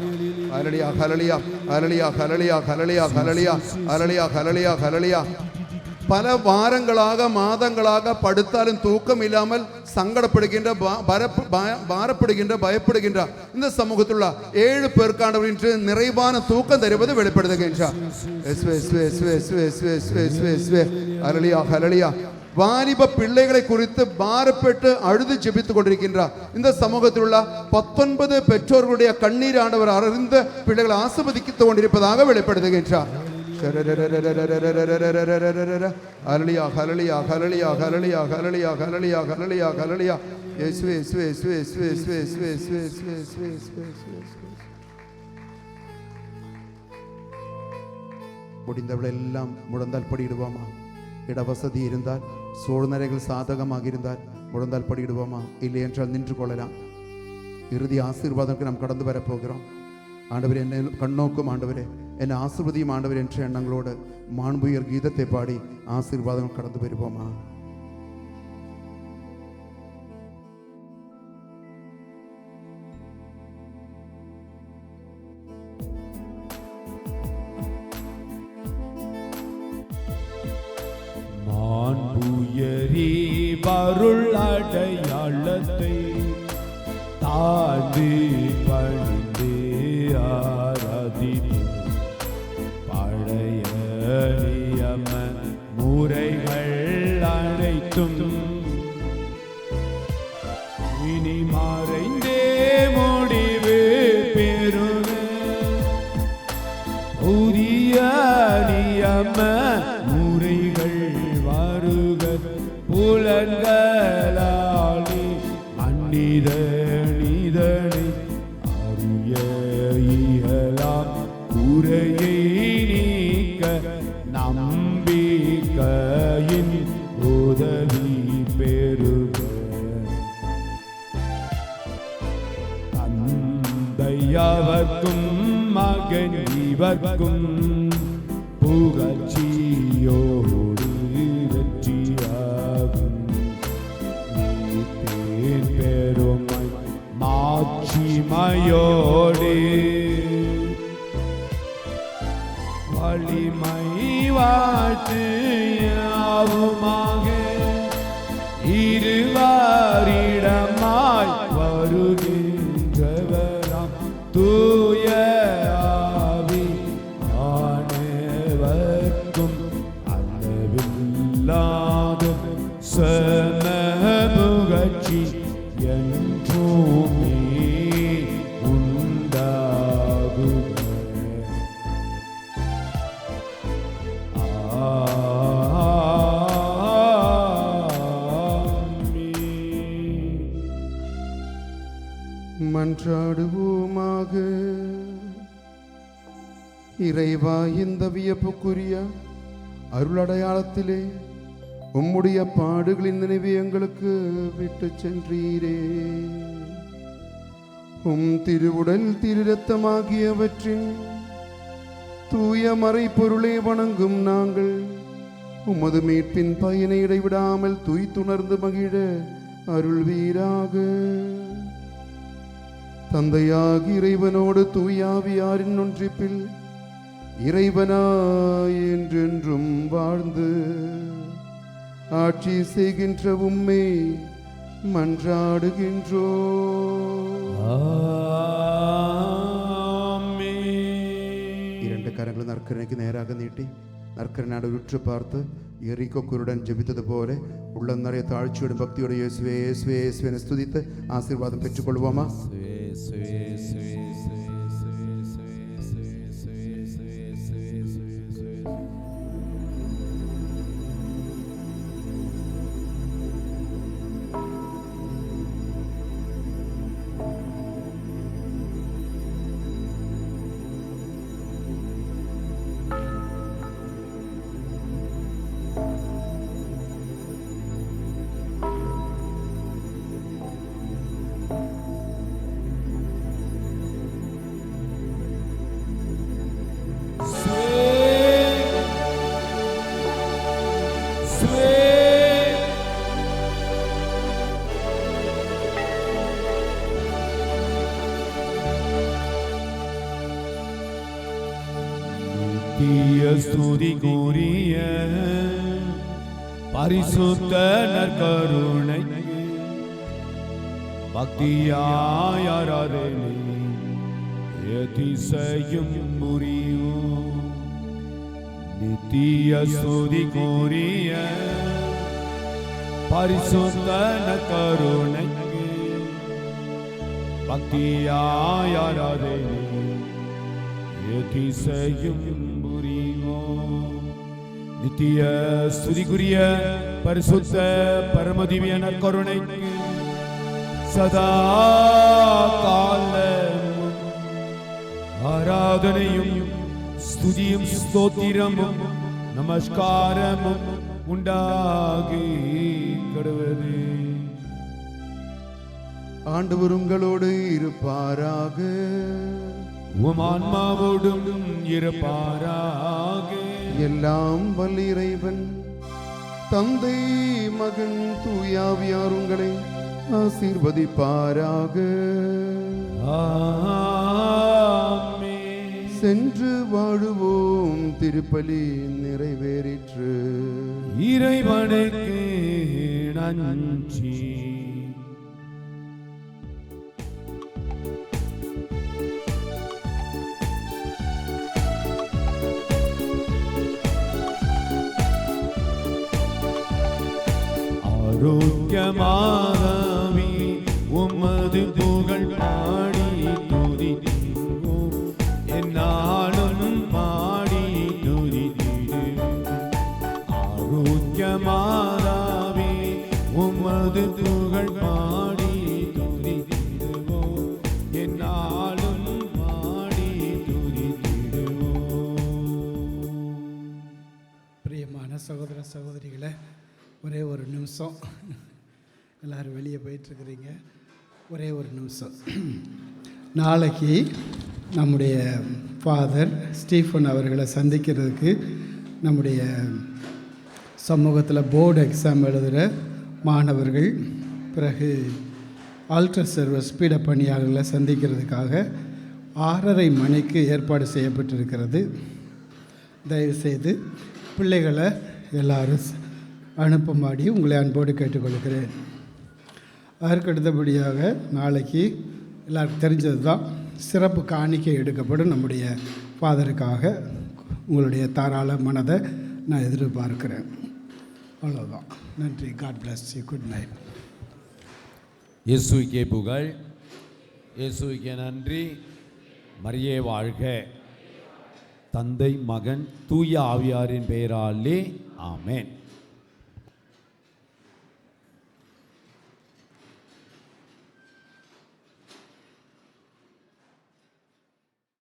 C: ஹல்லேலூயா ஹல்லேலூயா ஹல்லேலூயா ஹல்லேலூயா ஹல்லேலூயா ஹல்லேலூயா ஹல்லேலூயா ஹல்லேலூயா ஹல்லேலூயா. பல வாரங்களாக மாதங்களாக படுத்தாலும் தூக்கம் இல்லாமல் சங்கடப்படுகின்ற பாரப்படுகின்ற பயப்படுகின்ற இந்த சமூகத்தில் உள்ள 7 பேருக்காண்டவர் இன்று நிறைவான தூக்கம் தருவது வெளிப்படுத்துகின்றார். ஹல்லேலூயா ஹல்லேலூயா. வாலிப பிள்ளைகளை குறித்து பாரப்பட்டு அழுது ஜெபித்துக் கொண்டிருக்கின்றார். இந்த சமூகத்தில் உள்ள 19 பெற்றோர்களுடைய கண்ணீர் ஆண்டவர் அறிந்த பிள்ளைகளை ஆசீர்வதித்துக் கொண்டிருப்பதாக வெளிப்படுத்துகின்றார். ஹல்லேலூயா ஹல்லேலூயா ஹல்லேலூயா ஹல்லேலூயா ஹல்லேலூயா ஹல்லேலூயா ஹல்லேலூயா ஹல்லேலூயா. இயேசுவே இயேசுவே இயேசுவே இயேசுவே இயேசுவே இயேசுவே இயேசுவே இயேசுவே இயேசுவே இயேசுவே. முடிந்தவளெல்லாம் முழந்தால் படியிடுவோமா? இடவசதி இருந்தால், சூழ்நிலைகள் சாதகமாக இருந்தால் முழந்தால் படியிடுவோமா? இல்லை என்றால் நின்று கொள்ளலாம். இறுதி ஆசீர்வாதத்துக்கு நாம் கடந்து வரப்போகிறோம். ஆண்டவரே, என்னை கண்ணோக்கும் ஆண்டவரே, என்னை ஆசீர்வதியும் ஆண்டவரே என்ற எண்ணங்களோடு மாண்புயர் கீதத்தை பாடி ஆசீர்வாதம் கடந்து வருவோமா?
B: மாண்புயரி வருள் அடையாளத்தை தாழ்ந்து பணிந்து ஆராதிப்போம். பழைய நியம முறைகள் அனைத்தும் இனி மறைந்தே முடிவு பெறுக. புதிய நியம முறைகள் வருக. புலன்களாலே அந்நிதனிதனை அறிய இயலாம். குறையை நீக்க நம்பிக்கையின் உதவி பெறுக. தந்தையவர்க்கும் மகன் இவர்க்கும் புகழ்ச்சியோடு வெற்றியாகும். மீட்பின் பெருமை மாட்சிமையோடு வலிமை வாழ்த்து யாவுமாக இருவரிடமாய் வருகின்றவராம் தூய ஆவி ஆனவர்க்கும் அளவில்லாத சமமுகட்சி என்றுமே உண்டாகுக.
C: மன்றாடுவோமாக. இறைவா, இந்த வியப்புக்குரிய அருளடையாளத்திலே உம்முடைய பாடுகளின் நினைவை எங்களுக்கு விட்டு சென்றீரே. திருவுடல் திரு இரத்தமாகியவற்றின் தூய மறைப்பொருளை வணங்கும் நாங்கள் உமது மீட்பின் பயனை இடைவிடாமல் தூய்த்துணர்ந்து மகிழ அருள்வீராக. தந்தையாகி இறைவனோடு தூயாவியாரின் ஒன்றிப்பில் இறைவனாய் என்றென்றும் வாழ்ந்து ஆட்சி செய்கின்ற உம்மை மன்றாடுகின்றோ. இரண்டு கரங்களை நற்கரணைக்கு நேராக நீட்டி நற்கரணையோடு உற்று பார்த்து எரிகோ குருடன் ஜெபித்தது போல உள்ளம் நிறைய தாழ்ச்சியோடு பக்தியோடு இயேசுவே இயேசுவே இயேசுவை ஸ்துதித்து ஆசீர்வாதம் பெற்றுக்கொள்வோமா?
B: ஸ்துதிக்குரிய பரிசுத்த நற்கருணை பக்தியாய் ஆராதனை அதிசயம் புரியும். நித்திய ஸ்துதிக்குரிய பரிசுத்த நற்கருணை பக்தியாய் ஆராதனை அதிசயம் நித்திய ஸ்துதிக்குரிய பரிசுத்த பரமதிவிய நற்கருணைக்கு சதா காலமும் ஆராதனையும் ஸ்துதியும் ஸ்தோத்திரமும் நமஸ்காரமும் உண்டாகி கடவுளே.
C: ஆண்டவர் உங்களோடு இருப்பாராக.
B: உம் ஆன்மாவோடும் இருப்பாராக.
C: எல்லாம் வல்ல இறைவன் தந்தை மகன் தூயாவியார் உங்களை ஆசீர்வதிப்பாராக.
B: ஆமென்.
C: சென்று வாழுவோம். திருப்பலி நிறைவேறிற்று.
B: இறைவனுக்கு நன்றி. ஆரோக்கியமாகவே உமது புகழ் பாடி துதித்திடுவோம். என்னாலும் பாடி துதித்திடுவோம். ஆரோக்கியமாகவே உமது புகழ் பாடி துதித்திடுவோம். என்னாலும் பாடி துதித்திடுவோம்.
E: பிரியமான சகோதர சகோதரிகளை, ஒரே ஒரு நிமிஷம், எல்லோரும் வெளியே போயிட்டுருக்குறீங்க, ஒரே ஒரு நிமிஷம். நாளைக்கு நம்முடைய ஃபாதர் ஸ்டீஃபன் அவர்களை சந்திக்கிறதுக்கு நம்முடைய சமூகத்தில் போர்டு எக்ஸாம் எழுதுகிற மாணவர்கள், பிறகு ஆல்டர் சர்வீஸ் பீட பணியாளர்களை சந்திக்கிறதுக்காக 6:30 மணிக்கு ஏற்பாடு செய்யப்பட்டிருக்கிறது. தயவுசெய்து பிள்ளைகளை எல்லாரும் அனுப்பும்படி உங்களை அன்போடு கேட்டுக்கொள்கிறேன். அதற்கு அடுத்தபடியாக நாளைக்கு எல்லாருக்கும் தெரிஞ்சது தான், சிறப்பு காணிக்கை எடுக்கப்படும் நம்முடைய ஃபாதருக்காக. உங்களுடைய தாராள மனதை நான் எதிர்பார்க்கிறேன். அவ்வளோதான். நன்றி. God bless you. Good night.
B: இயேசுவுக்கே புகழ், இயேசுவுக்கே நன்றி. மரியே வாழ்க. தந்தை மகன் தூய ஆவியாரின் பெயராலே ஆமென்.